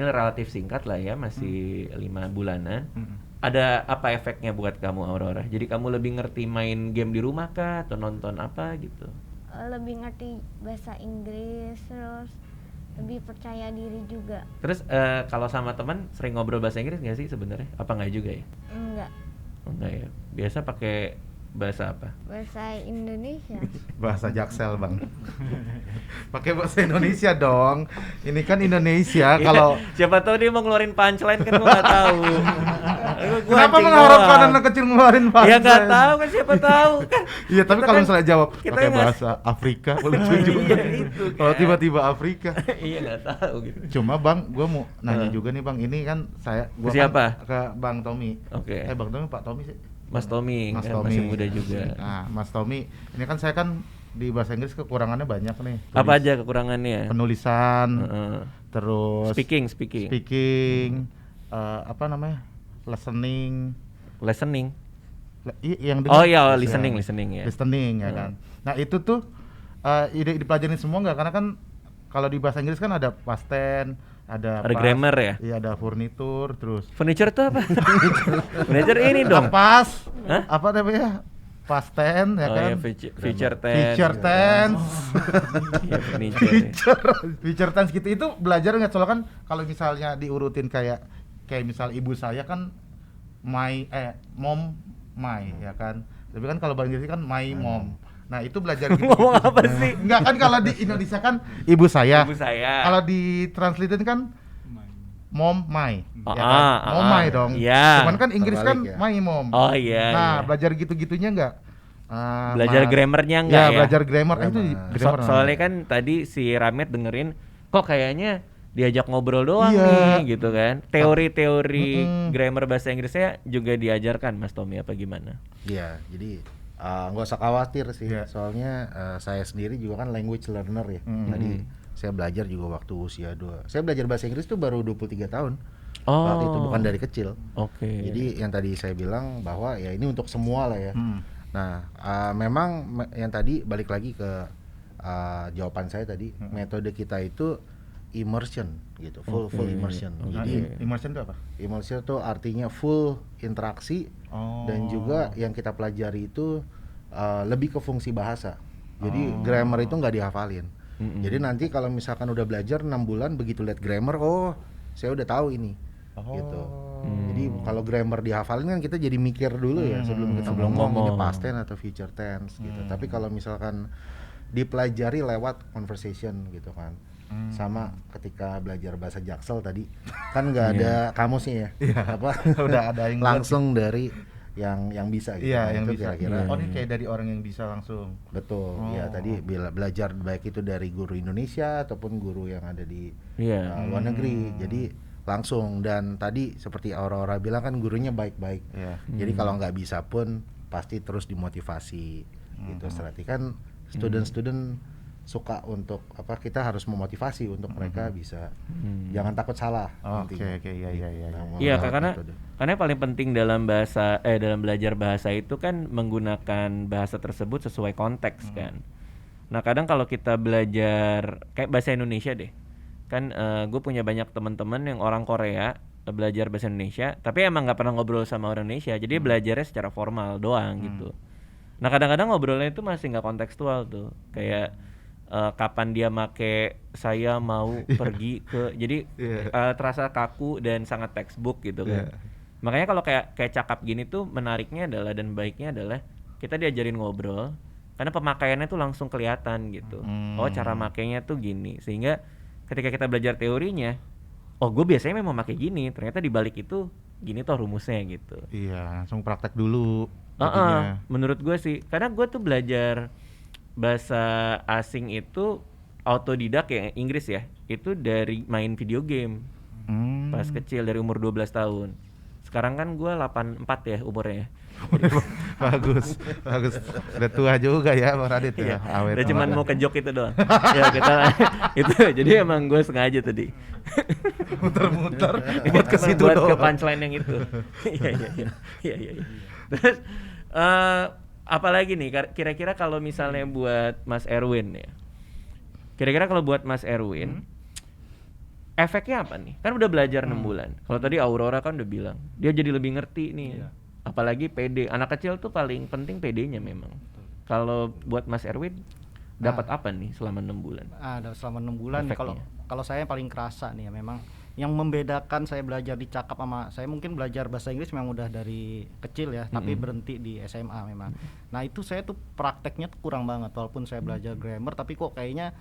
relatif singkat lah ya, masih 5 bulanan. Mm. Ada apa efeknya buat kamu Aurora? Jadi kamu lebih ngerti main game di rumah kah atau nonton apa gitu? Lebih ngerti bahasa Inggris, terus lebih percaya diri juga. Terus kalau sama teman sering ngobrol bahasa Inggris nggak sih sebenarnya? Apa nggak juga ya? Enggak, Oh, nggak ya. Biasa pakai bahasa apa? bahasa Indonesia. Bahasa Jaksel, Bang. Pakai bahasa Indonesia dong. Ini kan Indonesia kalau Iya, siapa tahu dia mau ngeluarin punchline kan gua nggak tahu. Gua kenapa anjing mengharapkan doang. anak kecil ngeluarin Ya bahasa? nggak tahu kan, siapa tahu kan. Iya, tapi Kita kalau kan- misalnya jawab kita pakai nggak- bahasa Afrika, lucu juga. Iya, itu Kalau kan. tiba-tiba Afrika. Iya nggak tahu gitu. Cuma Bang, gua mau nanya Eh. juga nih Bang, ini kan gua Ke siapa? kan ke Bang Tommy. Oke. Bang Tommy, Pak Tommy sih. Mas Tommy, Mas kan Tommy. masih muda juga. Nah, Mas Tommy, ini kan saya kan di bahasa Inggris kekurangannya banyak nih. Apa aja kekurangannya? Penulisan, Heeh. terus Speaking. apa namanya? Listening. Listening. Yang Oh dengar. iya, Yes, listening ya. ya. Listening ya kan. Nah, itu tuh dipelajarin semua nggak? Karena kan kalau di bahasa Inggris kan ada past tense, ada Grammar ya? Iya, ada furniture, terus Furniture tuh apa? Furniture ini dong. pas Hah? apa namanya? Past tense ya Oh kan. iya, feature tense. Feature tense. Iya, furniture. Ya. Feature tense gitu itu belajar nggak? Soalnya kan kalau misalnya diurutin kayak misal ibu saya kan mom my ya kan. Tapi kan kalau bahasa Inggris kan my mom. Nah, itu belajar gitu. Ngomong apa sih? Enggak kan, kalau di Indonesia kan ibu saya. Ibu saya. Kalau di translated kan mom my. Oh, Ya kan? Mom my dong. Iya. Cuman kan Inggris kan Terbalik ya. my mom. Oh iya. Nah, iya. belajar gitu-gitunya enggak? Belajar grammarnya enggak ya? belajar grammar. Itu Grammar. grammar. Soalnya kan tadi si Ramet dengerin kok kayaknya diajak ngobrol doang Iya. nih gitu kan. Teori-teori Mm-mm. grammar bahasa Inggrisnya juga diajarkan Mas Tommy apa gimana? Iya, jadi nggak usah khawatir sih, Iya. soalnya saya sendiri juga kan language learner ya. Tadi saya belajar juga waktu usia 2. Saya belajar bahasa Inggris tuh baru 23 tahun. Oh. Waktu itu bukan dari kecil. Oke. Jadi yang tadi saya bilang bahwa ya ini untuk semua lah ya. Nah, memang yang tadi balik lagi ke jawaban saya tadi, metode kita itu immersion gitu, full immersion. Jadi Immersion itu apa? immersion itu artinya full interaksi dan juga yang kita pelajari itu lebih ke fungsi bahasa. Jadi grammar itu nggak dihafalin. Jadi nanti kalau misalkan udah belajar 6 bulan, begitu lihat grammar, oh saya udah tahu ini. Gitu. Jadi kalau grammar dihafalin kan kita jadi mikir dulu ya sebelum kita ngomong ini past tense atau future tense gitu. Tapi kalau misalkan dipelajari lewat conversation gitu kan. Sama ketika belajar bahasa Jaksel tadi kan nggak ada kamusnya ya. Apa Udah ada yang langsung dari yang bisa gitu. Iya, Nah, yang itu bisa. kira-kira. Oh, ini kayak dari orang yang bisa langsung. Betul, ya tadi belajar baik itu dari guru Indonesia ataupun guru yang ada di luar negeri. Jadi langsung, dan tadi seperti Aura bilang kan gurunya baik-baik. Iya. Jadi kalau nggak bisa pun pasti terus dimotivasi gitu. Berarti kan student suka untuk apa, kita harus memotivasi untuk mereka bisa jangan takut salah. Oke, nantinya. iya. Nah, Iya, lewat karena metode. yang paling penting dalam dalam belajar bahasa itu kan menggunakan bahasa tersebut sesuai konteks kan. Nah, kadang kalau kita belajar kayak bahasa Indonesia deh. Kan gue punya banyak teman-teman yang orang Korea belajar bahasa Indonesia, tapi emang nggak pernah ngobrol sama orang Indonesia. Jadi belajarnya secara formal doang gitu. Nah, kadang-kadang ngobrolnya itu masih nggak kontekstual tuh. Kayak kapan dia make saya mau pergi ke, jadi terasa kaku dan sangat textbook gitu kan. Makanya kalau kayak cakap gini tuh menariknya adalah dan baiknya adalah kita diajarin ngobrol karena pemakaiannya tuh langsung kelihatan gitu. Oh, cara makainya tuh gini, sehingga ketika kita belajar teorinya, oh gue biasanya memang pakai gini, ternyata di balik itu gini tuh rumusnya gitu. Iya, langsung praktek dulu. jadinya. Menurut gue sih, karena gue tuh belajar bahasa asing itu autodidak ya, Inggris ya, itu dari main video game pas kecil dari umur 12 tahun. Sekarang kan gue 84 ya umurnya. bagus. Udah tua juga ya Bang Radit ya. Awet. Udah cuman mau ke jok itu doang. Ya kita itu jadi emang gue sengaja tadi. muter-muter buat ke situ buat ke doang. punchline yang itu. Iya. Terus apalagi nih kira-kira kalau misalnya buat Mas Erwin ya. Kira-kira kalau buat Mas Erwin efeknya apa nih? Kan udah belajar 6 bulan. Kalau tadi Aurora kan udah bilang, dia jadi lebih ngerti nih. Apalagi PD. Anak kecil tuh paling penting PD-nya memang. Kalau buat Mas Erwin dapat apa nih selama 6 bulan? Selama 6 bulan nih, Efeknya. kalau saya paling kerasa nih ya, memang yang membedakan saya belajar di Cakap sama saya mungkin belajar bahasa Inggris memang udah dari kecil ya, tapi berhenti di SMA memang. Nah, itu saya tuh prakteknya tuh kurang banget, walaupun saya belajar grammar tapi kok kayaknya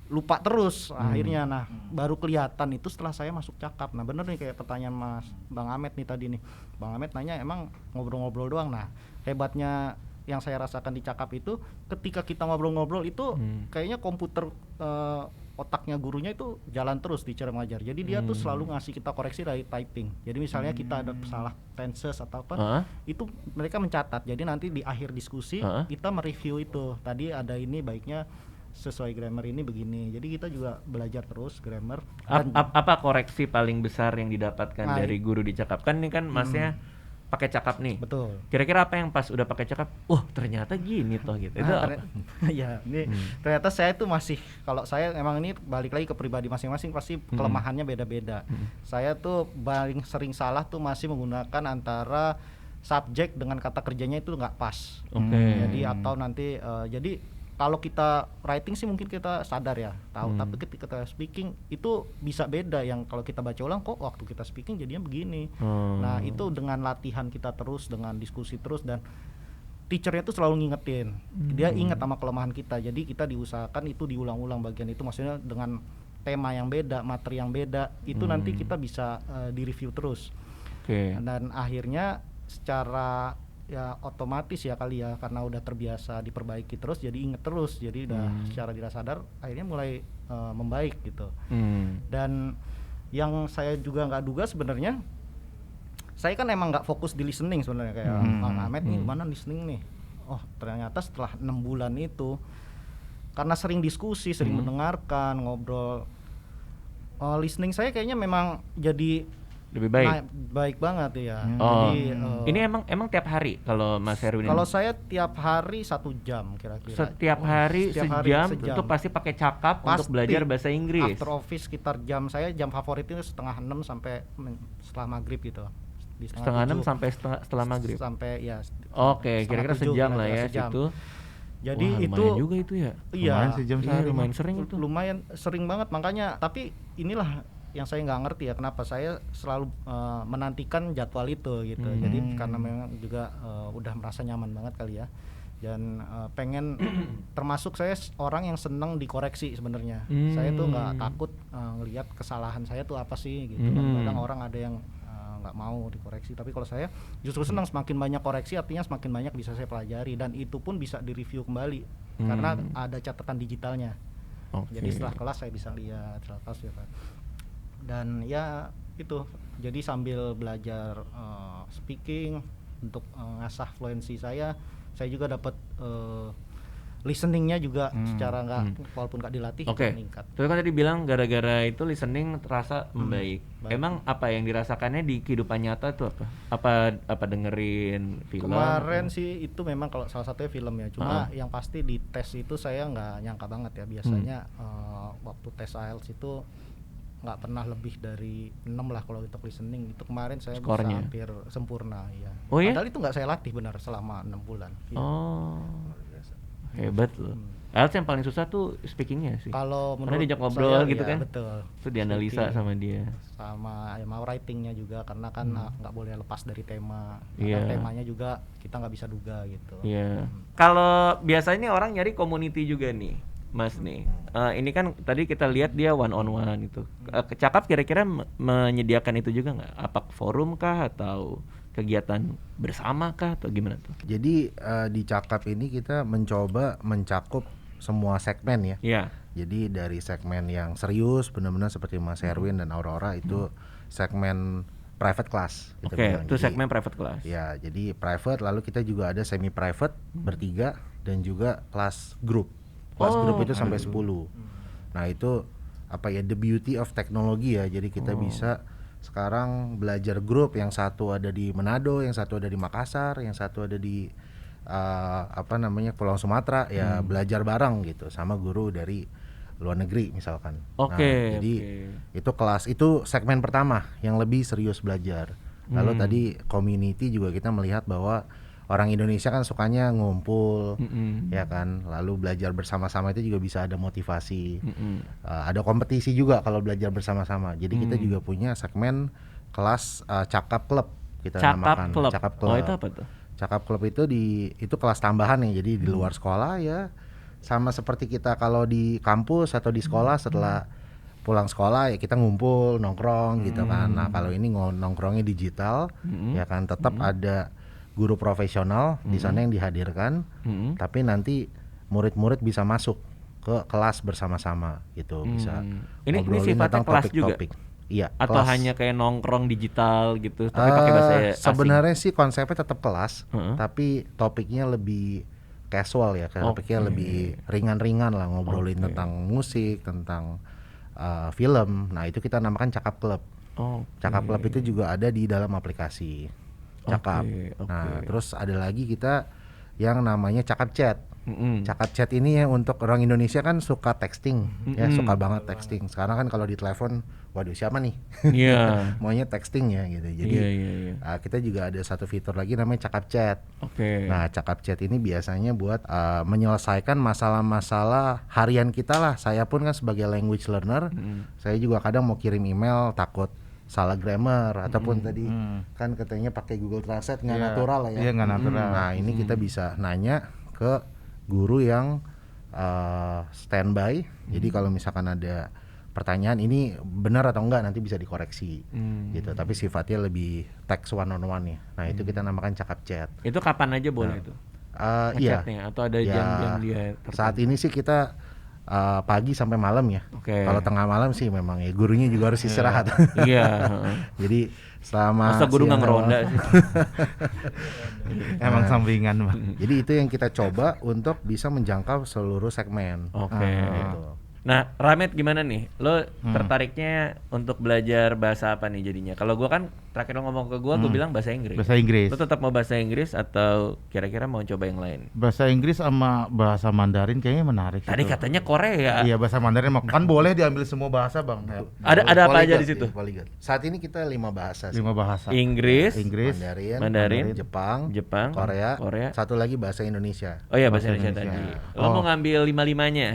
lupa terus akhirnya. Nah, baru kelihatan itu setelah saya masuk Cakap. Nah, bener nih kayak pertanyaan Mas Bang Ahmed nih tadi nih. Bang Ahmed nanya emang ngobrol-ngobrol doang. Nah, hebatnya yang saya rasakan di Cakap itu ketika kita ngobrol-ngobrol itu kayaknya komputer otaknya gurunya itu jalan terus di cara mengajar. Jadi dia tuh selalu ngasih kita koreksi dari typing. Jadi misalnya kita ada salah tenses atau apa, itu mereka mencatat. Jadi nanti di akhir diskusi kita mereview itu. Tadi ada ini baiknya sesuai grammar ini begini. Jadi kita juga belajar terus grammar. Apa koreksi paling besar yang didapatkan Nah, dari guru di Cakap? Kan ini kan Masnya pakai Cakap nih. Betul. Kira-kira apa yang pas udah pakai Cakap? Ternyata gini toh gitu. Itu apa? Ya, ini ternyata saya tuh masih, kalau saya emang ini balik lagi ke pribadi masing-masing pasti kelemahannya beda-beda. Saya tuh paling sering salah tuh masih menggunakan antara subjek dengan kata kerjanya itu nggak pas. Oke. Jadi atau nanti jadi kalau kita writing sih mungkin kita sadar ya tahu, tapi ketika kita speaking itu bisa beda. Yang kalau kita baca ulang kok waktu kita speaking jadinya begini. Nah, itu dengan latihan kita terus, dengan diskusi terus, dan teachernya tuh selalu ngingetin. Dia ingat sama kelemahan kita. Jadi kita diusahakan itu diulang-ulang bagian itu, maksudnya dengan tema yang beda, materi yang beda, itu nanti kita bisa di-review terus. Oke. Dan akhirnya secara ya otomatis ya kali ya, karena udah terbiasa diperbaiki terus jadi inget terus, jadi udah secara tidak sadar akhirnya mulai membaik gitu. Dan yang saya juga nggak duga sebenarnya, saya kan emang nggak fokus di listening sebenarnya kayak Bang Ahmed nih, gimana listening nih. Oh, ternyata setelah 6 bulan itu karena sering diskusi, sering mendengarkan, ngobrol, listening saya kayaknya memang jadi Lebih baik. baik banget ya. Oh. Jadi Ini emang tiap hari kalau Mas Herwin kalau ini? saya tiap hari 1 jam kira-kira. Setiap hari Setiap hari sejam sejam. itu pasti pakai cakap untuk Pasti. belajar bahasa Inggris. After office sekitar jam favorit itu setengah 6 sampai setelah maghrib gitu. Di Setengah 6 7 sampai setelah maghrib. sampai ya. Oke, setengah kira-kira 7 sejam lah kira-kira ya sejam. situ. Jadi Wah, itu lumayan juga itu ya. iya Lumayan sejam Iya, sehari. lumayan sering itu. lumayan sering banget, makanya tapi inilah yang saya nggak ngerti ya kenapa saya selalu menantikan jadwal itu gitu. Jadi karena memang juga udah merasa nyaman banget kali ya, dan pengen termasuk saya orang yang seneng dikoreksi sebenarnya. Saya tuh nggak takut ngelihat kesalahan saya tuh apa sih gitu. Kadang orang ada yang nggak mau dikoreksi, tapi kalau saya justru senang semakin banyak koreksi, artinya semakin banyak bisa saya pelajari, dan itu pun bisa direview kembali karena ada catatan digitalnya. Oke. Jadi setelah kelas saya bisa lihat setelah kelas ya, Pak. Dan ya itu, jadi sambil belajar speaking untuk ngasah fluensi saya juga dapat listeningnya juga secara walaupun nggak dilatih Oke. meningkat. Terus kan tadi bilang gara-gara itu listening terasa membaik. baik. Emang apa yang dirasakannya di kehidupan nyata tuh apa? Apa dengerin film? Kemarin sih itu memang kalau salah satunya film ya. Cuma yang pasti di tes itu saya nggak nyangka banget ya. Biasanya waktu tes IELTS itu nggak pernah lebih dari 6 lah kalau untuk listening. Itu kemarin saya Skornya? bisa hampir sempurna ya. Oh ya? Padahal itu nggak saya latih benar selama 6 bulan. Iya. Oh. Hebat loh. IELTS yang paling susah tuh speakingnya sih. Kalau Karena menurut diajak ngobrol saya, gitu ya, kan. betul. Itu dianalisa Speaking. sama dia. Sama ya mau writingnya juga, karena kan nggak boleh lepas dari tema. Iya. Karena temanya juga kita nggak bisa duga gitu. Iya. Kalau biasanya nih orang nyari community juga nih, Mas nih. Ini kan tadi kita lihat dia one on one itu. Cakap kira-kira menyediakan itu juga nggak? Apa forum kah atau kegiatan bersama kah atau gimana tuh? Jadi di Cakap ini kita mencoba mencakup semua segmen ya. Iya. Jadi dari segmen yang serius benar-benar seperti Mas Herwin dan Aurora itu segmen private class. kita Oke, bilang. itu Jadi, segmen private class. ya, jadi private, lalu kita juga ada semi private bertiga dan juga kelas grup. Kelas Oh, grup itu sampai 10. Nah, itu apa ya, the beauty of teknologi ya. Jadi kita bisa sekarang belajar grup, yang satu ada di Manado, yang satu ada di Makassar, yang satu ada di Pulau Sumatera, ya belajar bareng gitu sama guru dari luar negeri misalkan. Oke, Nah, jadi oke. itu kelas, itu segmen pertama yang lebih serius belajar. Lalu tadi community juga kita melihat bahwa orang Indonesia kan sukanya ngumpul, ya kan. Lalu belajar bersama-sama itu juga bisa ada motivasi. Ada kompetisi juga kalau belajar bersama-sama. Jadi kita juga punya segmen kelas Cakap Club, kita namakan Club. Cakap Oh, Club. itu apa tuh? Cakap Club itu kelas tambahan ya. Jadi di luar sekolah ya, sama seperti kita kalau di kampus atau di sekolah setelah pulang sekolah ya kita ngumpul nongkrong gitu kan. Nah, kalau ini nongkrongnya digital ya kan, tetap ada guru profesional di sana yang dihadirkan, tapi nanti murid-murid bisa masuk ke kelas bersama-sama gitu, bisa Ini ngobrolin sifatnya tentang kelas juga? topik-topik. Iya, Atau kelas. hanya kayak nongkrong digital gitu, tapi pakai bahasa asing? Sebenarnya sih konsepnya tetap kelas, tapi topiknya lebih casual ya, topiknya lebih ringan-ringan lah, ngobrolin tentang musik, tentang film. Nah, itu kita namakan Cakap Club. Cakap Club itu juga ada di dalam aplikasi Cakap. Oke. Nah, terus ada lagi kita yang namanya Cakap Chat. Cakap Chat ini ya untuk orang Indonesia kan suka texting, ya suka banget texting. Sekarang kan kalau di telepon, waduh siapa nih? Iya. Maunya texting ya gitu. Jadi Iya. kita juga ada satu fitur lagi namanya Cakap Chat. Oke. Nah, Cakap Chat ini biasanya buat menyelesaikan masalah-masalah harian kita lah. Saya pun kan sebagai language learner, saya juga kadang mau kirim email takut salah grammar ataupun tadi kan katanya pakai Google Translate nggak natural lah ya. Iya, nggak natural. Nah, ini kita bisa nanya ke guru yang standby. Jadi kalau misalkan ada pertanyaan ini benar atau enggak nanti bisa dikoreksi gitu. Tapi sifatnya lebih text one on one ya. Nah, itu kita namakan Cakap Chat. Itu kapan aja boleh itu? Iya. Ngechatnya, atau ada Ya, jam-jam dia tertentu? saat ini sih kita pagi sampai malam ya. Oke. Kalau tengah malam sih memang ya gurunya juga harus istirahat. Iya. Jadi selama Masa guru nggak siang ngeronda sama- sih? Emang sampingan, Bang. Jadi itu yang kita coba untuk bisa menjangkau seluruh segmen. Oke. Gitu. Nah, Ramet gimana nih? Lo tertariknya untuk belajar bahasa apa nih jadinya? Kalau gua kan terakhir lo ngomong ke gua bilang bahasa Inggris. Bahasa Inggris. Lo tetap mau bahasa Inggris atau kira-kira mau coba yang lain? Bahasa Inggris sama bahasa Mandarin kayaknya menarik. Tadi itu. katanya Korea. Iya, bahasa Mandarin kan boleh diambil semua bahasa, Bang. Ya. Ada apa aja Polyglot di situ? ya, polyglot. Saat ini kita 5 bahasa sih. 5 bahasa. Inggris, Mandarin, Jepang, Korea, Korea. satu lagi bahasa Indonesia. Oh iya, bahasa Bahasa Indonesia tadi. Indonesia. Lo mau Oh. ngambil 5-5-nya?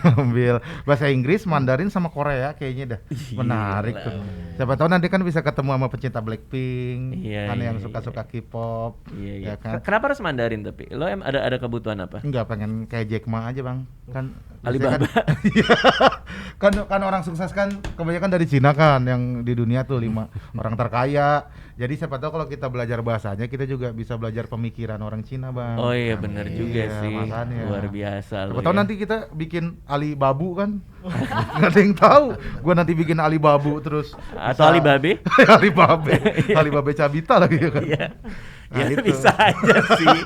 ngambil bahasa Inggris, Mandarin sama Korea kayaknya dah. Menarik tuh. Siapa tahu nanti kan bisa ketemu sama pecinta Blackpink, Iya, kan iya, yang suka-suka K-pop. Iya, iya. Ya kan? Kenapa harus Mandarin tapi? Lo ada kebutuhan apa? Enggak pengen kayak Jack Ma aja, Bang. Kan Alibaba. kan orang sukses kan kebanyakan dari Cina kan, yang di dunia tuh 5 orang terkaya. Jadi siapa tahu kalau kita belajar bahasanya kita juga bisa belajar pemikiran orang Cina, Bang. Oh iya, bener juga Iya, sih. makanya. Luar biasa lo. Siapa tahu ya. nanti kita bikin Alibabu kan. Nggak ada yang tahu. Gua nanti bikin Alibabu terus Atau Alibabe? Alibabe. Alibabe Cabita lagi kan. Iya. Nah, Ya itu. bisa aja sih.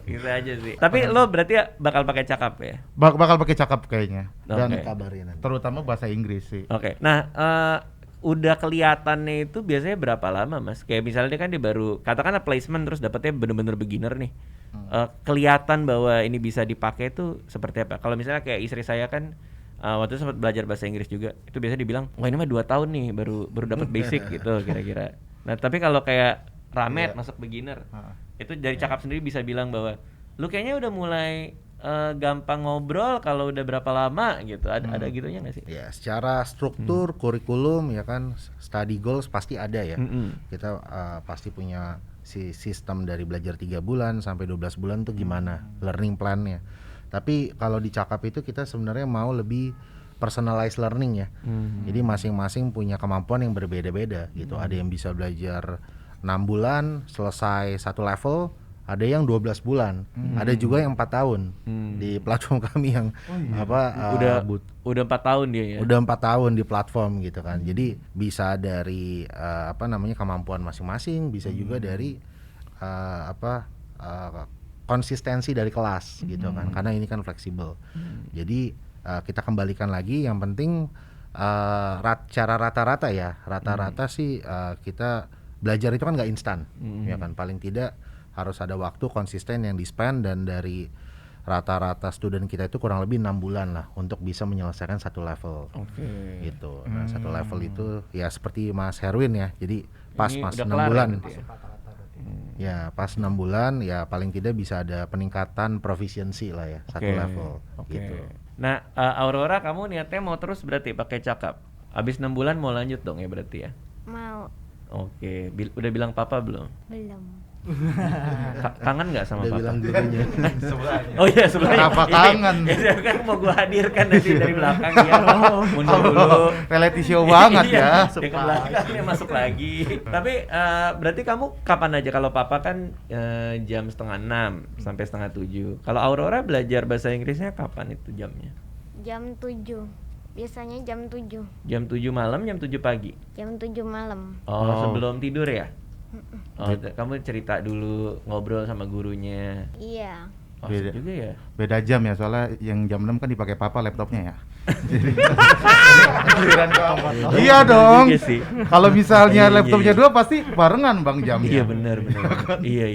Bisa aja sih. Tapi lo berarti ya bakal pakai cakap ya? Bakal pakai cakap kayaknya. Dan Oke. Kabarin nanti. terutama bahasa Inggris sih. Oke. Nah, udah kelihatannya itu biasanya berapa lama, Mas? Kayak misalnya dia kan dia baru katakanlah placement terus dapetnya bener-bener beginner nih. Kelihatan bahwa ini bisa dipakai itu seperti apa? Kalau misalnya kayak istri saya kan waktu itu sempat belajar bahasa Inggris juga. Itu biasanya dibilang, "Wah, ini mah 2 tahun nih baru dapat basic gitu kira-kira." Nah, tapi kalau kayak Ramet masuk beginner, itu dari cakap sendiri bisa bilang bahwa lu kayaknya udah mulai gampang ngobrol kalau udah berapa lama gitu. Ada gitunya nggak sih? Ya, secara struktur kurikulum ya kan, study goals pasti ada ya. Kita pasti punya sistem dari belajar 3 bulan sampai 12 bulan tuh gimana learning plan-nya. Tapi kalau di cakap itu kita sebenarnya mau lebih personalized learning ya. Jadi masing-masing punya kemampuan yang berbeda-beda gitu. Ada yang bisa belajar 6 bulan selesai satu level, ada yang 12 bulan, ada juga yang 4 tahun. Di platform kami yang Udah 4 tahun dia ya. udah 4 tahun di platform gitu kan. Jadi bisa dari kemampuan masing-masing, bisa juga dari konsistensi dari kelas gitu kan. Karena ini kan fleksibel. Jadi kita kembalikan lagi, yang penting cara rata-rata ya. Rata-rata sih kita belajar itu kan nggak instan, ya kan. Paling tidak harus ada waktu konsisten yang di-spend, dan dari rata-rata student kita itu kurang lebih 6 bulan lah untuk bisa menyelesaikan satu level. Gitu. Nah, satu level itu ya seperti Mas Herwin ya. Jadi pas Ini udah 6 kelar bulan. ya berarti ya? Ya, pas 6 bulan ya paling tidak bisa ada peningkatan proficiency lah ya, satu level gitu. Nah, Aurora, kamu niatnya mau terus berarti pakai cakap? Abis 6 bulan mau lanjut dong ya berarti ya? Mau. Oke, udah bilang papa belum? Belum. Kangen nggak sama Udah papa? bilang gurunya. Oh iya, sebelumnya. Kenapa kangen? Ya, kan mau gua hadirkan nanti dari belakang ya. Mundur dulu. Reality show banget Iya, ya. dia ke belakang dia masuk lagi. Tapi berarti kamu kapan aja? Kalau papa kan jam 5:30 sampai 6:30. Kalau Aurora belajar bahasa Inggrisnya kapan itu jamnya? Jam 7. Biasanya jam 7. Jam 7 malam, jam 7 pagi. Jam 7 malam. Oh, sebelum tidur ya? Oh, kamu cerita dulu, ngobrol sama gurunya. Iya. Oh, Beda. juga ya. Beda jam ya, soalnya yang jam 6 kan dipakai papa laptopnya ya. Iya dong. juga sih. Kalau misalnya Iya, laptopnya iya. 2 pasti barengan Bang jamnya. Iya benar. Iya.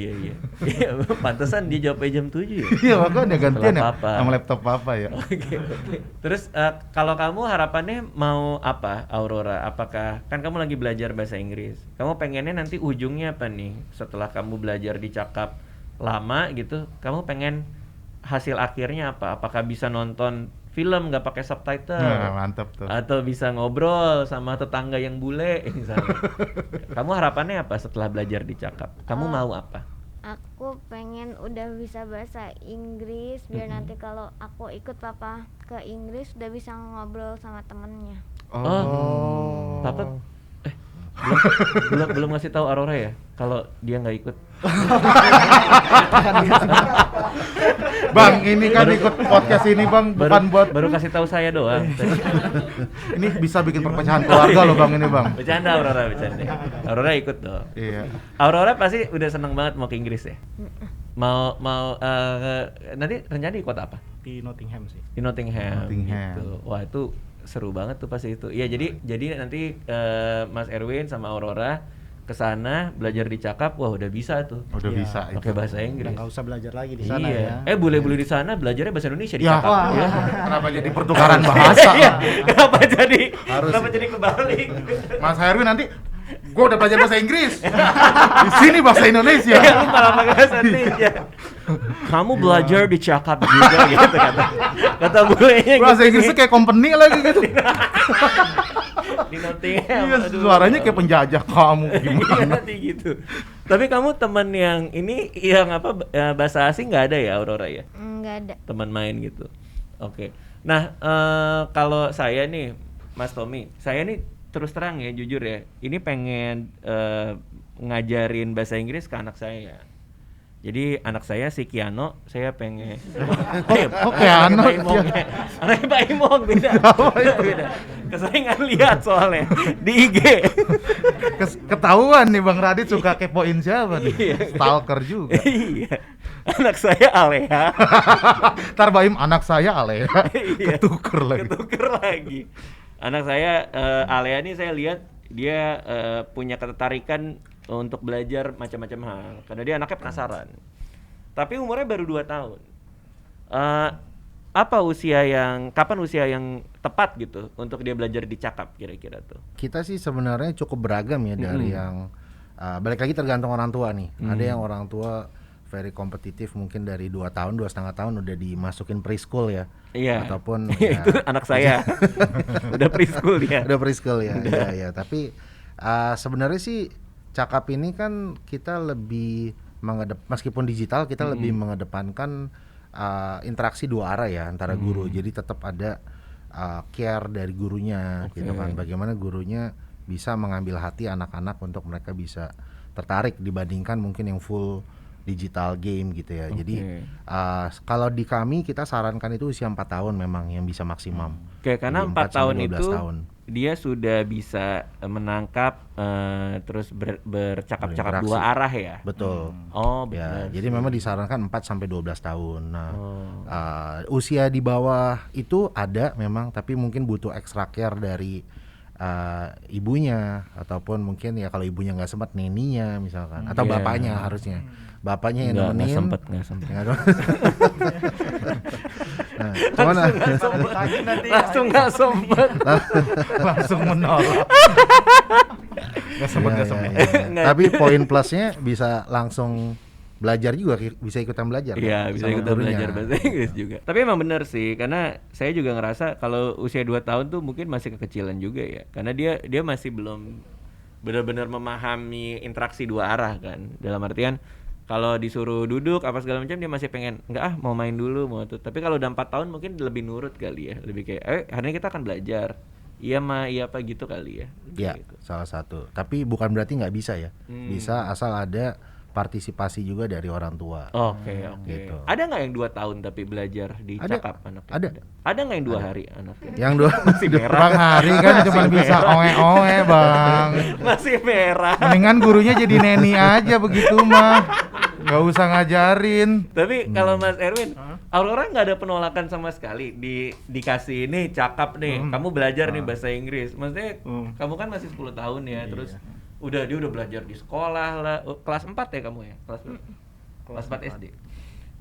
Iya, pantesan dia jawabnya jam 7 ya. Iya, makanya gantian ya Setelah papa. sama laptop papa ya. Oke. Terus kalau kamu harapannya mau apa, Aurora? Apakah kan kamu lagi belajar bahasa Inggris? Kamu pengennya nanti ujungnya apa nih? Setelah kamu belajar di cakap lama gitu, kamu pengen hasil akhirnya apa? Apakah bisa nonton film nggak pakai subtitle? Nah, mantap tuh. Atau bisa ngobrol sama tetangga yang bule misalnya. Kamu harapannya apa setelah belajar di cakap? Kamu mau apa? Aku pengen udah bisa bahasa Inggris biar nanti kalau aku ikut papa ke Inggris udah bisa ngobrol sama temennya. Oh. Papa belum ngasih tahu Aurora ya kalau dia nggak ikut. Bang, ini kan ikut podcast ini Bang, bukan buat baru kasih tahu saya doang. ini bisa bikin perpecahan keluarga loh Bang ini Bang. Bercanda Aurora, bercanda. Aurora ikut dong. Iya. Aurora pasti udah seneng banget mau ke Inggris ya. Mau nanti rencana di kota apa? Di Nottingham sih. Di Nottingham. Nottingham. Gitu. Wah itu seru banget tuh pasti itu. Iya jadi nanti Mas Erwin sama Aurora ke sana belajar di Cakap, wah udah bisa tuh. Udah Iya. bisa Pakai bahasa Udah Inggris. nggak usah belajar lagi di sana Iya. ya. Boleh di sana belajarnya bahasa Indonesia di Ya, Cakap. wah, Ya. kenapa jadi pertukaran bahasa? Iya. Kenapa jadi Harus kenapa sih. jadi kebalik? Mas Herwin nanti gua udah belajar bahasa Inggris. Di sini bahasa Indonesia. Iya, lu malah pakai bahasa Indonesia. Kamu belajar di Cakap juga gitu kata bulenya Bahasa gitu. Inggrisnya kayak company lagi gitu. Di Nottingham. Iya, aduh. suaranya kayak penjajah kamu Iya gimana? nanti gitu. Tapi kamu teman yang ini yang apa bahasa asing nggak ada ya Aurora ya? Nggak ada. Teman main gitu. Oke. Nah, kalau saya nih Mas Tommy, saya nih terus terang ya jujur ya, ini pengen ngajarin bahasa Inggris ke anak saya. Jadi anak saya si Kiano, saya pengen. Kok Keanu? Anaknya Pak Imong beda. Beda. Keseringan lihat soalnya di IG. Ketahuan nih Bang Radit suka kepoin siapa nih? Iya. Stalker juga. Iya. Anak saya Alea. Ntar Baim anak saya Alea. Iya. Ketuker lagi. Ketuker lagi. Anak saya Alea nih saya lihat dia punya ketertarikan untuk belajar macam-macam hal karena dia anaknya penasaran. Tapi umurnya baru 2 tahun. Kapan usia yang tepat gitu untuk dia belajar di Cakap kira-kira tuh? Kita sih sebenarnya cukup beragam ya dari yang balik lagi tergantung orang tua nih. Ada yang orang tua very kompetitif mungkin dari 2 tahun, 2,5 tahun udah dimasukin preschool ya. Iya. Ataupun itu anak saya. Udah preschool dia. Udah preschool ya. Iya. Tapi sebenarnya sih Cakap ini kan kita lebih meskipun digital kita lebih mengedepankan interaksi 2 arah ya antara guru. Jadi tetap ada care dari gurunya gitu kan. Bagaimana gurunya bisa mengambil hati anak-anak untuk mereka bisa tertarik dibandingkan mungkin yang full digital game gitu ya. Jadi kalau di kami kita sarankan itu usia 4 tahun memang yang bisa maksimum. Oke, karena Jadi 4 tahun 4 sampai 12 itu tahun. dia sudah bisa menangkap terus bercakap-cakap Berinteraksi. 2 arah ya. Betul. Oh, Ya, benar. jadi memang disarankan 4 sampai 12 tahun. Nah, usia di bawah itu ada memang, tapi mungkin butuh extra care dari ibunya ataupun mungkin ya kalau ibunya nggak sempat neninya misalkan atau Iya. bapaknya harusnya. Bapaknya yang nemenin. Nggak sempet. Nggak nah, cuman Langsung nggak sempet. Langsung menolak. Gak sempet, Iya, gak sempet. iya, iya. Nggak. Tapi poin plusnya bisa langsung belajar juga, bisa ikutan belajar. Iya, bisa sama kita gurunya. belajar bahasa Inggris juga. Tapi emang bener sih, karena saya juga ngerasa kalau usia 2 tahun tuh mungkin masih kekecilan juga ya. Karena dia masih belum benar-benar memahami interaksi 2 arah kan. Dalam artian kalau disuruh duduk apa segala macam dia masih pengen mau main dulu mau tuh. Tapi kalau udah 4 tahun mungkin lebih nurut kali ya. Lebih kayak hari ini kita akan belajar. Iya ma, iya apa gitu kali ya. Ya, Gitu. salah satu. Tapi bukan berarti nggak bisa ya. Bisa asal ada partisipasi juga dari orang tua. Oke. Gitu. Ada nggak yang 2 tahun tapi belajar di Ada. Cakap anaknya? Ada. Ada nggak yang 2 hari anaknya? Yang dua Masih merah. Bang Hari kan cuma bisa oe-oe Bang. Masih merah. Mendingan gurunya jadi neni aja begitu mah. Gak usah ngajarin. Tapi kalau Mas Erwin, Aurora nggak ada penolakan sama sekali dikasih ini Cakap nih, kamu belajar nih bahasa Inggris. Maksudnya kamu kan masih 10 tahun ya, terus dia udah belajar di sekolah lah. Kelas 4 ya kamu ya? Kelas 4 SD.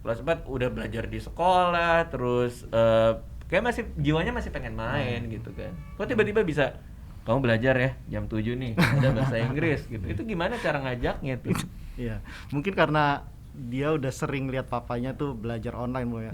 Kelas 4 udah belajar di sekolah, terus kayak masih jiwanya masih pengen main gitu kan. Kok tiba-tiba bisa kamu belajar ya jam 7 nih ada bahasa Inggris gitu. Itu gimana cara ngajaknya tuh? Iya, mungkin karena dia udah sering lihat papanya tuh belajar online Bu ya.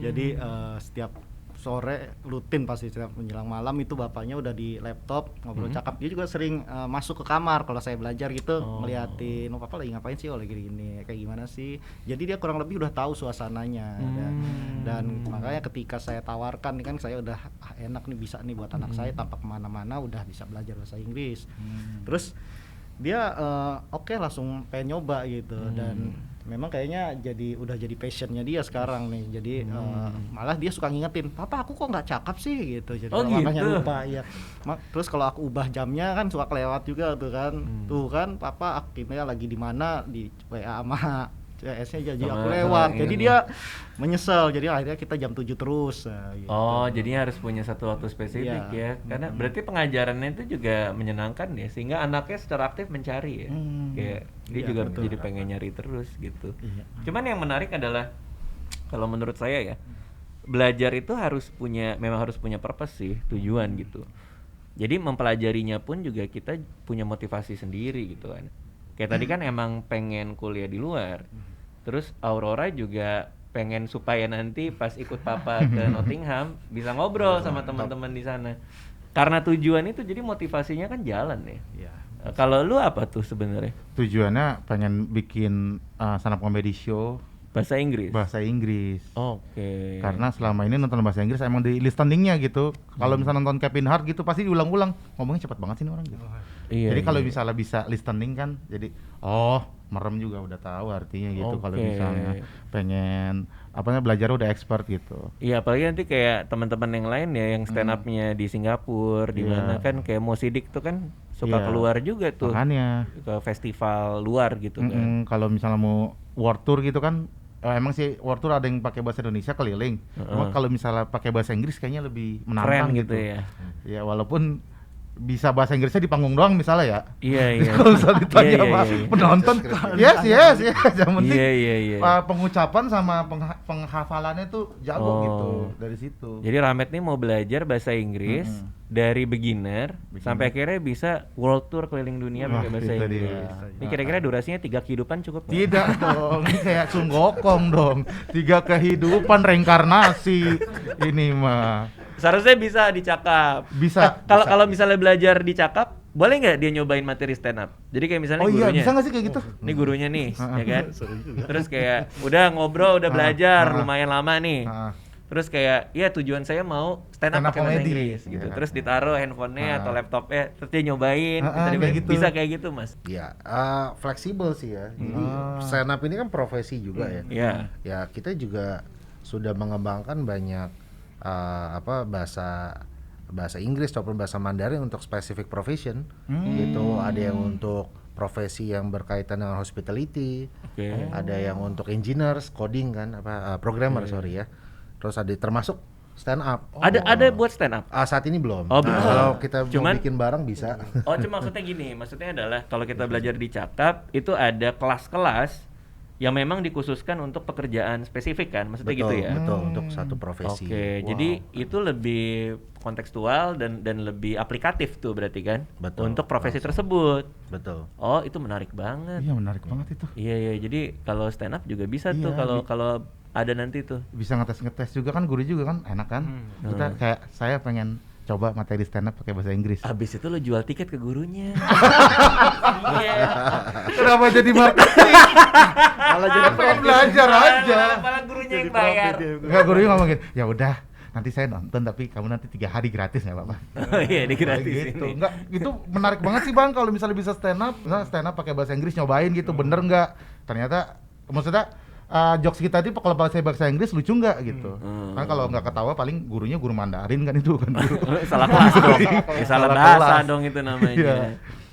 Jadi setiap sore rutin pasti setiap menjelang malam itu bapaknya udah di laptop ngobrol Cakap. Dia juga sering masuk ke kamar kalau saya belajar gitu, ngeliatin papa lagi ngapain sih, lagi gini kayak gimana sih. Jadi dia kurang lebih udah tahu suasananya dan makanya ketika saya tawarkan nih kan saya udah enak nih bisa nih buat anak saya tanpa kemana-mana udah bisa belajar bahasa Inggris. Terus dia oke langsung pengen nyoba gitu dan memang kayaknya udah jadi passionnya dia sekarang nih. Jadi malah dia suka ngingetin, papa aku kok nggak Cakap sih gitu. Jadi kalau mamanya gitu. lupa ya. Terus kalau aku ubah jamnya kan suka kelewat juga tuh kan. Tuh kan papa akhirnya lagi di mana di WA sama CS-nya jadi Sama- aku sama lewat. Jadi ini. dia menyesal. Jadi akhirnya kita jam 7 terus. Nah, gitu. Oh, jadinya harus punya satu waktu spesifik Iya. ya. Karena berarti pengajarannya itu juga menyenangkan ya, sehingga anaknya secara aktif mencari ya. Kayak dia Iya, juga betul. jadi pengen nyari terus gitu. Iya. Cuman yang menarik adalah kalau menurut saya ya, belajar itu memang harus punya purpose sih, tujuan gitu. Jadi mempelajarinya pun juga kita punya motivasi sendiri gitu kan. Kayak tadi kan emang pengen kuliah di luar. Terus Aurora juga pengen supaya nanti pas ikut papa ke Nottingham bisa ngobrol sama teman-teman di sana. Karena tujuan itu jadi motivasinya kan jalan ya. Iya. Kalau lu apa tuh sebenarnya? Tujuannya pengen bikin stand up comedy show Bahasa Inggris. bahasa Inggris. Oke. Karena selama ini nonton bahasa Inggris emang di listeningnya gitu. Kalau misalnya nonton Kevin Hart gitu pasti diulang-ulang. Ngomongnya cepat banget sih ini orang gitu. Iya, Jadi kalau iya. misalnya bisa listening kan, jadi merem juga udah tahu artinya gitu. Kalau Oke. misalnya pengen belajar udah expert gitu. Iya, apalagi nanti kayak teman-teman yang lain ya yang stand up-nya di Singapura, di Iya. mana kan kayak Mo Sidik tuh kan suka Iya. keluar juga tuh Makanya ke festival luar gitu kan. kalau misalnya mau world tour gitu kan, emang sih world tour ada yang pakai bahasa Indonesia keliling. Cuma kalau misalnya pakai bahasa Inggris kayaknya lebih menantang Keren gitu. ya. Ya walaupun bisa bahasa Inggrisnya di panggung doang misalnya ya. Iya, iya. Kalau misalnya ditanya Iya, iya, sama iya. penonton, yes. Yang penting Iya, iya, iya. pengucapan sama penghafalannya tuh jago Oh. gitu dari situ. Jadi Ramet nih mau belajar bahasa Inggris dari beginner sampai akhirnya bisa world tour keliling dunia Wah, pakai bahasa itu Inggris. dia. Ini kira-kira durasinya 3 kehidupan cukup nggak? Tidak dong, ini kayak Sun Gokong dong. 3 kehidupan reinkarnasi ini mah. Seharusnya bisa dicakap. Bisa, Kalau bisa. kalau misalnya belajar dicakap, boleh nggak dia nyobain materi stand up? Jadi kayak misalnya Oh iya, gurunya. bisa nggak sih kayak gitu? Ini gurunya nih, ya kan? Terus kayak udah ngobrol, udah belajar lumayan lama nih. Ah. Terus kayak, ya tujuan saya mau stand up Stand up pakai bahasa comedy. Inggris gitu. Iya. Terus ditaruh handphonenya atau laptopnya, terus dia nyobain. Kayak gitu. Bisa kayak gitu, Mas. Ya, fleksibel sih ya. Jadi stand up ini kan profesi juga ya. Iya. Ya kita juga sudah mengembangkan banyak bahasa Inggris ataupun bahasa Mandarin untuk specific profession. Gitu. Ada yang untuk profesi yang berkaitan dengan hospitality, Oke. ada yang untuk engineers, coding kan, programmer sorry ya. Terus ada termasuk stand up. Ada buat stand up. Saat ini belum. Oh, belum. Kalau kita mau Cuman- bikin barang bisa. Oh, cuma maksudnya gini, maksudnya adalah kalau kita belajar di Cakap itu ada kelas-kelas yang memang dikhususkan untuk pekerjaan spesifik kan, maksudnya gitu ya. Betul, untuk satu profesi. Oke, jadi itu lebih kontekstual dan lebih aplikatif tuh berarti kan, Betul, untuk profesi tersebut. Betul. Oh, itu menarik banget. Iya, menarik banget itu. Iya, iya. Jadi kalau stand up juga bisa tuh Iya, kalau ada nanti tuh. Bisa ngetes juga kan, guru juga kan enak kan. Kita kayak saya pengen coba materi stand up pakai bahasa Inggris. Habis itu lo jual tiket ke gurunya. Iya. Kenapa jadi marketing? Malah jadi Pengen belajar aja. Malah gurunya yang bayar. Enggak, gurunya ngomongin, ya udah nanti saya nonton tapi kamu nanti 3 hari gratis nggak apa-apa. Oh iya, di gratis Gitu. ini. Enggak, itu menarik banget sih Bang kalau misalnya bisa stand up pakai bahasa Inggris nyobain gitu, bener nggak? Ternyata maksudnya jokes kita itu kalau bahasa Inggris lucu nggak gitu. Kan kalau nggak ketawa paling gurunya guru Mandarin kan itu kan. Salah kelas dong. Ya, salah Salah bahasa kelas. dong itu namanya. Iya.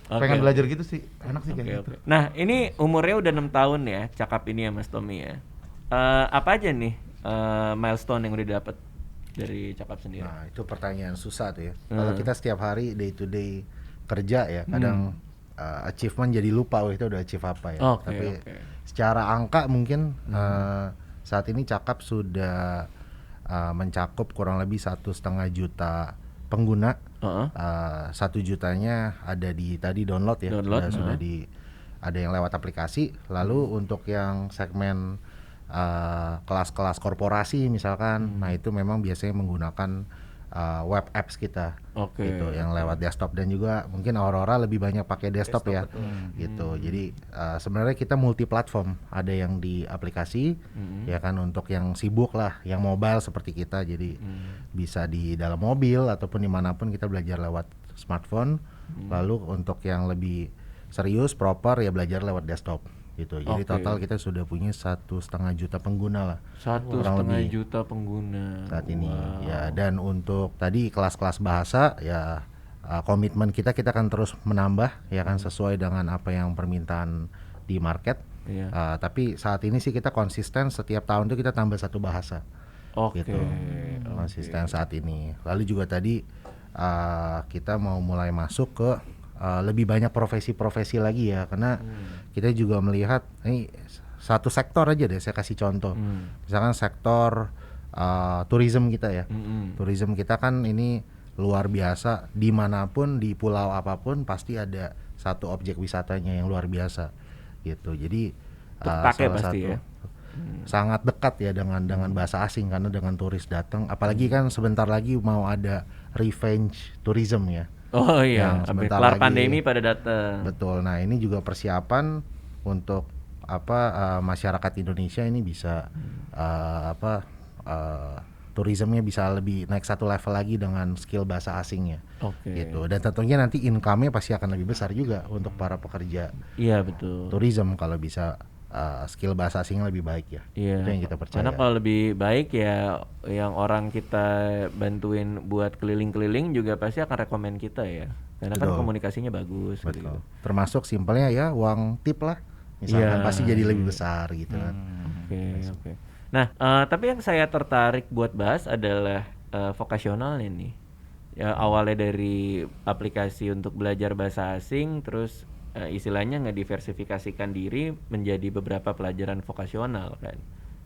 Oke. Pengen belajar gitu sih, enak sih kayak Oke, gitu. oke. Nah, ini umurnya udah 6 tahun ya, Cakap ini ya Mas Tommy ya. Apa aja nih milestone yang udah dapet dari Cakap sendiri? Nah, itu pertanyaan susah tuh ya. Kalau kita setiap hari day to day kerja ya, kadang achievement jadi lupa kita udah achieve apa ya. Oke, Tapi oke. secara angka mungkin saat ini Cakap sudah mencakup kurang lebih 1,5 juta pengguna. Heeh. 1 jutanya ada di tadi download ya. Download, Sudah ada yang lewat aplikasi. Lalu untuk yang segmen kelas-kelas korporasi misalkan, nah itu memang biasanya menggunakan web apps kita, Oke. gitu, yang lewat desktop, dan juga mungkin Aurora lebih banyak pakai desktop ya, gitu. Jadi sebenarnya kita multi platform, ada yang di aplikasi, ya kan, untuk yang sibuk lah, yang mobile seperti kita, jadi bisa di dalam mobil ataupun dimanapun kita belajar lewat smartphone. Lalu untuk yang lebih serius, proper ya belajar lewat desktop. Gitu. Jadi Oke. total kita sudah punya 1,5 juta pengguna lah 1,5 lebih juta pengguna saat ini. Wow. Ya, dan untuk tadi kelas-kelas bahasa ya, komitmen kita akan terus menambah ya kan, sesuai dengan apa yang permintaan di market. Iya. Tapi saat ini sih kita konsisten setiap tahun tuh kita tambah 1 bahasa. Oke. Gitu. Konsisten saat ini. Lalu juga tadi kita mau mulai masuk ke lebih banyak profesi-profesi lagi ya, karena kita juga melihat ini satu sektor aja deh, saya kasih contoh. Misalkan sektor tourism kita ya. Tourism kita kan ini luar biasa, dimanapun di pulau apapun pasti ada satu objek wisatanya yang luar biasa gitu. Jadi Pakai salah pasti satu ya. sangat dekat ya dengan bahasa asing, karena dengan turis datang, apalagi kan sebentar lagi mau ada revenge tourism ya. Oh iya, Yang habis sebentar kelar lagi. pandemi pada datang. Betul. Nah, ini juga persiapan untuk masyarakat Indonesia ini bisa tourismnya bisa lebih naik satu level lagi dengan skill bahasa asingnya. Oke. Gitu. Dan tentunya nanti income-nya pasti akan lebih besar juga untuk para pekerja Iya betul. tourism kalau bisa skill bahasa asingnya lebih baik ya. Iya. Itu yang kita percaya. Karena kalau lebih baik ya yang orang kita bantuin buat keliling-keliling juga pasti akan rekomen kita ya. Karena kan Betul. komunikasinya bagus Betul. gitu. Termasuk simpelnya ya uang tip lah. Misalkan Iya. pasti jadi lebih besar gitu kan. Oke. Nah, tapi yang saya tertarik buat bahas adalah vokasional ini. Ya, awalnya dari aplikasi untuk belajar bahasa asing, terus istilahnya ngediversifikasikan diri menjadi beberapa pelajaran vokasional kan.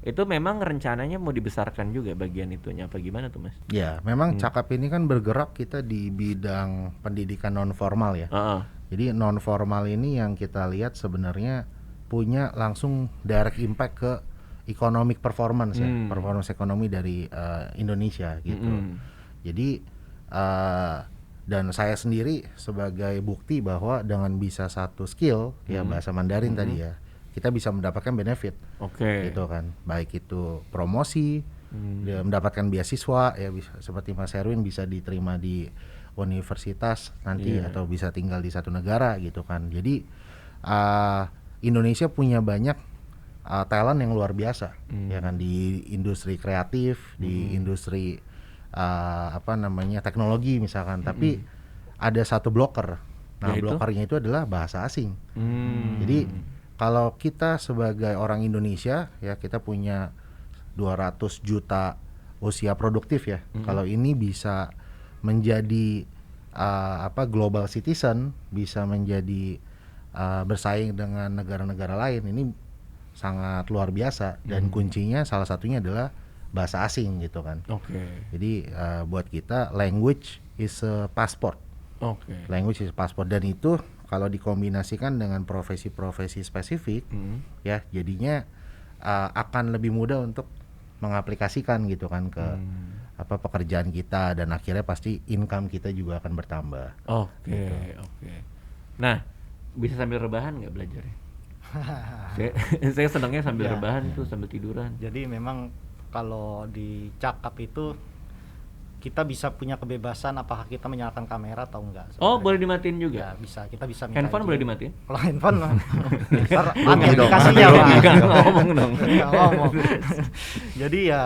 Itu memang rencananya mau dibesarkan juga bagian itunya apa gimana tuh Mas? Ya, memang Cakap ini kan bergerak kita di bidang pendidikan non formal ya. Heeh. Jadi non formal ini yang kita lihat sebenarnya punya langsung direct impact ke economic performance ya, performance ekonomi dari Indonesia gitu. Jadi dan saya sendiri sebagai bukti bahwa dengan bisa satu skill ya bahasa Mandarin tadi ya, kita bisa mendapatkan benefit. Oke. Gitu kan, baik itu promosi, dia mendapatkan beasiswa ya, bisa, seperti Mas Erwin bisa diterima di universitas nanti atau bisa tinggal di satu negara gitu kan. Jadi Indonesia punya banyak talent yang luar biasa ya kan, di industri kreatif, di industri teknologi misalkan, tapi ada satu blocker. Nah, Yaitu? blokernya itu adalah bahasa asing. Jadi kalau kita sebagai orang Indonesia ya, kita punya 200 juta usia produktif ya. Kalau ini bisa menjadi global citizen, bisa menjadi bersaing dengan negara-negara lain, ini sangat luar biasa, dan kuncinya salah satunya adalah bahasa asing gitu kan. Oke. Jadi buat kita language is a passport. Oke. Language is a passport, dan itu kalau dikombinasikan dengan profesi-profesi spesifik ya, jadinya akan lebih mudah untuk mengaplikasikan gitu kan ke pekerjaan kita, dan akhirnya pasti income kita juga akan bertambah. Oke. Nah, bisa sambil rebahan nggak belajarnya? saya senangnya sambil rebahan tuh, sambil tiduran. Jadi memang kalau di Cakap itu kita bisa punya kebebasan apakah kita menyalakan kamera atau enggak. Oh, sebenarnya. boleh dimatiin Ya, juga. bisa, kita bisa minta Handphone izin. boleh dimatiin? Kalau handphone mah ntar Rugi ada dong, aplikasinya, rugi. Pak. Nggak ngomong dong. Nggak ngomong. Jadi ya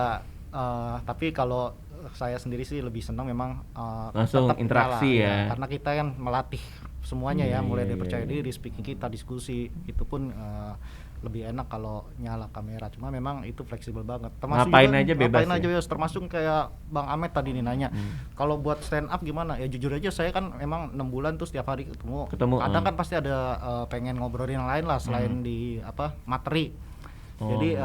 tapi kalau saya sendiri sih lebih senang memang Langsung tetap interaksi nyala, ya. karena kita kan melatih semuanya ya, mulai dari percaya iya. diri, speaking kita, diskusi itu pun lebih enak kalau nyala kamera. Cuma memang itu fleksibel banget. Ngapain aja bebas ngapain ya? aja bebas. Termasuk kayak Bang Ahmed tadi nih nanya, kalau buat stand up gimana? Ya jujur aja saya kan memang 6 bulan tuh setiap hari ketemu. Kadang kan pasti ada pengen ngobrolin yang lain lah selain di materi. Jadi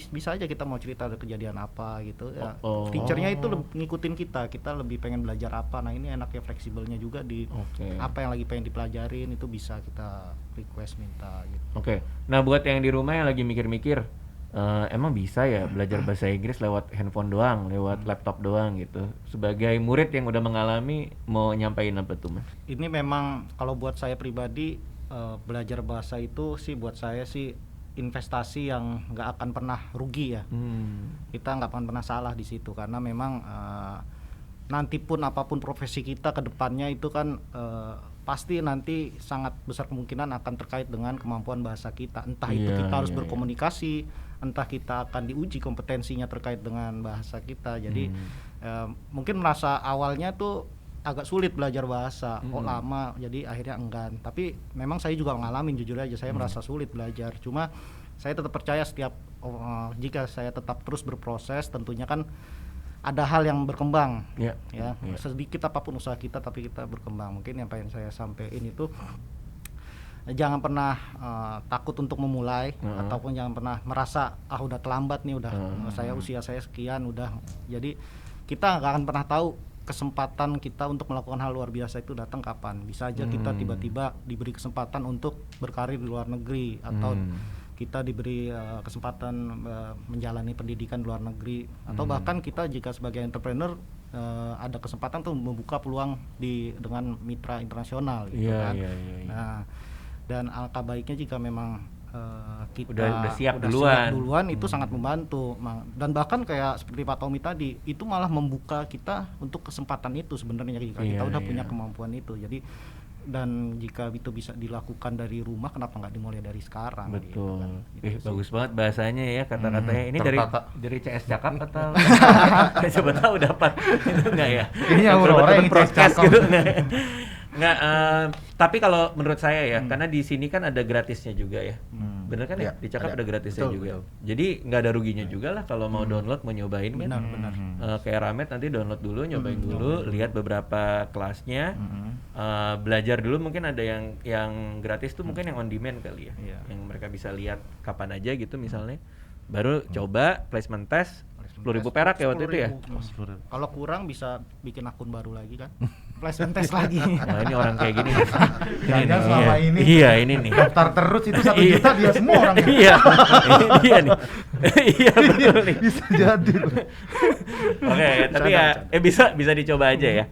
bisa aja kita mau cerita ada kejadian apa gitu ya. Teachernya itu ngikutin kita lebih pengen belajar apa. Nah ini enaknya fleksibelnya juga di Oke. apa yang lagi pengen dipelajarin itu bisa kita request minta gitu. Oke. Nah, buat yang di rumah yang lagi mikir-mikir, emang bisa ya belajar bahasa Inggris lewat handphone doang, lewat laptop doang gitu. Sebagai murid yang udah mengalami, mau nyampain apa tuh Mas? Ini memang kalau buat saya pribadi belajar bahasa itu sih buat saya sih investasi yang nggak akan pernah rugi ya. Kita nggak akan pernah salah di situ, karena memang nanti pun apapun profesi kita ke depannya itu kan pasti nanti sangat besar kemungkinan akan terkait dengan kemampuan bahasa kita. Entah itu Iya, kita harus iya, berkomunikasi, entah kita akan diuji kompetensinya terkait dengan bahasa kita. Jadi mungkin merasa awalnya tuh agak sulit belajar bahasa, lama, jadi akhirnya enggan. Tapi memang saya juga ngalamin, jujur aja saya merasa sulit belajar. Cuma saya tetap percaya jika saya tetap terus berproses, tentunya kan ada hal yang berkembang. Ya. Sedikit apapun usaha kita, tapi kita berkembang. Mungkin yang pengen saya sampaikan itu, jangan pernah takut untuk memulai, ataupun jangan pernah merasa udah terlambat nih, usia saya sekian udah. Jadi kita nggak akan pernah tahu kesempatan kita untuk melakukan hal luar biasa itu datang kapan. Bisa aja kita tiba-tiba diberi kesempatan untuk berkarir di luar negeri, atau kita diberi kesempatan menjalani pendidikan di luar negeri, atau bahkan kita jika sebagai entrepreneur ada kesempatan tuh membuka peluang dengan mitra internasional gitu kan. Nah, dan alangkah baiknya jika memang kita udah siap siap duluan itu sangat membantu. Dan bahkan kayak seperti Pak Tommy tadi, itu malah membuka kita untuk kesempatan itu sebenarnya jika kita udah punya kemampuan itu. Jadi, dan jika itu bisa dilakukan dari rumah, kenapa nggak dimulai dari sekarang? Betul. Gitu sih. Bagus banget bahasanya ya, kata-katanya. Ini dari CS Cakap atau coba tahu dapat itu enggak ya? Kayaknya orang yang CS Cakap gitu. Nggak, tapi kalau menurut saya ya, karena di sini kan ada gratisnya juga ya. Bener kan ya? Di Cakap ada gratisnya juga. Jadi nggak ada ruginya juga lah kalau mau download, mau nyobain kan. Benar. Kayak Ramet nanti download dulu, nyobain dulu, lihat beberapa kelasnya, belajar dulu. Mungkin ada yang gratis tuh mungkin yang on demand kali ya, yang mereka bisa lihat kapan aja gitu misalnya. Baru coba placement test, 10.000 perak ya waktu itu ya. Kalau kurang bisa bikin akun baru lagi kan, placement test lagi. Nah ini orang kayak gini. Jangan selama ini Iya ini nih. daftar terus itu 1 juta dia semua orang. Iya, ini dia nih. Iya betul nih. Bisa jadi. Oke, tapi ya bisa dicoba aja ya.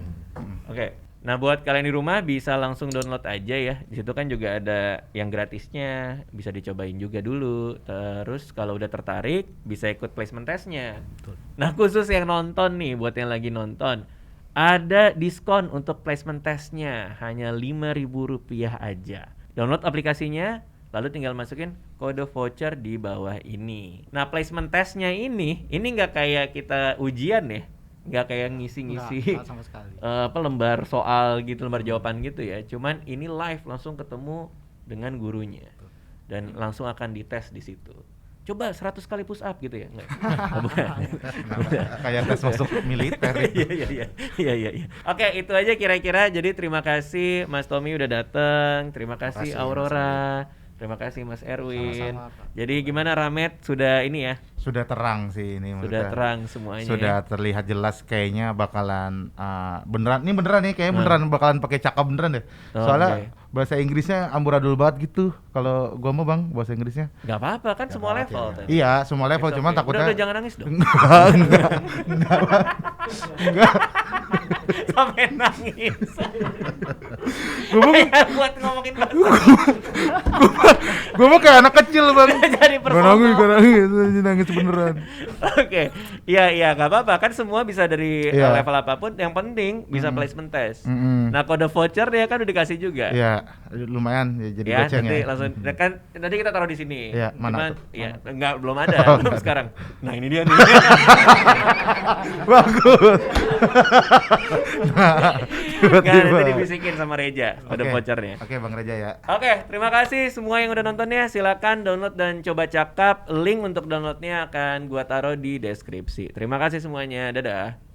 Oke. Nah, buat kalian di rumah bisa langsung download aja ya. Di situ kan juga ada yang gratisnya, bisa dicobain juga dulu. Terus kalau udah tertarik bisa ikut placement testnya. Nah, khusus yang nonton nih, buat yang lagi nonton, ada diskon untuk placement testnya, hanya Rp5.000 aja. Download aplikasinya, lalu tinggal masukin kode voucher di bawah ini. Nah, placement testnya ini nggak kayak kita ujian ya. Nggak kayak ngisi-ngisi Nggak sama sekali. lembar soal gitu, lembar jawaban gitu ya. Cuman ini live, langsung ketemu dengan gurunya dan langsung akan dites di situ. Coba 100 kali push up gitu ya? Enggak. Bukan. Kayak tes masuk militer itu. Iya. Oke, itu aja kira-kira. Jadi terima kasih Mas Tommy udah datang. Terima kasih Aurora. Terima kasih Mas Erwin. Sama-sama, Pak. Jadi gimana Ramet? Sudah ini ya? Sudah terang sih ini. Sudah menurut saya. terang semuanya. Sudah ya? terlihat jelas kayaknya bakalan beneran nih kayaknya beneran bakalan pakai Cakap beneran deh. Oh, Soalnya oke. bahasa Inggrisnya amburadul banget gitu. Kalau gua mau Bang bahasa Inggrisnya. Nggak apa-apa kan semua level tadi. Iya, semua level It's cuman okay. takutnya Udah jangan nangis dong. enggak. Sampai nangis. Gua Buat ngomongin Gua mau kayak anak kecil Bang. Jadi Gua nangis beneran. Oke, iya nggak apa-apa kan semua bisa dari Iya. level apapun. Yang penting bisa placement test. Mm-mm. Nah kode voucher dia kan udah dikasih juga. Iya, lumayan ya jadi Ya, goceng nanti ya. langsung kan nanti kita taruh di sini. Iya, mana Cuman, tuh? ya belum ada Oh, belum nggak ada. sekarang. Nah ini dia nih. Bagus. Nggak, nanti dibisikin sama Reja kode Oke. vouchernya. Oke, Bang Reja ya. Oke, terima kasih semua yang udah nonton ya. Silakan download dan coba Cakap. Link untuk downloadnya akan gua taruh di deskripsi. Terima kasih semuanya. Dadah.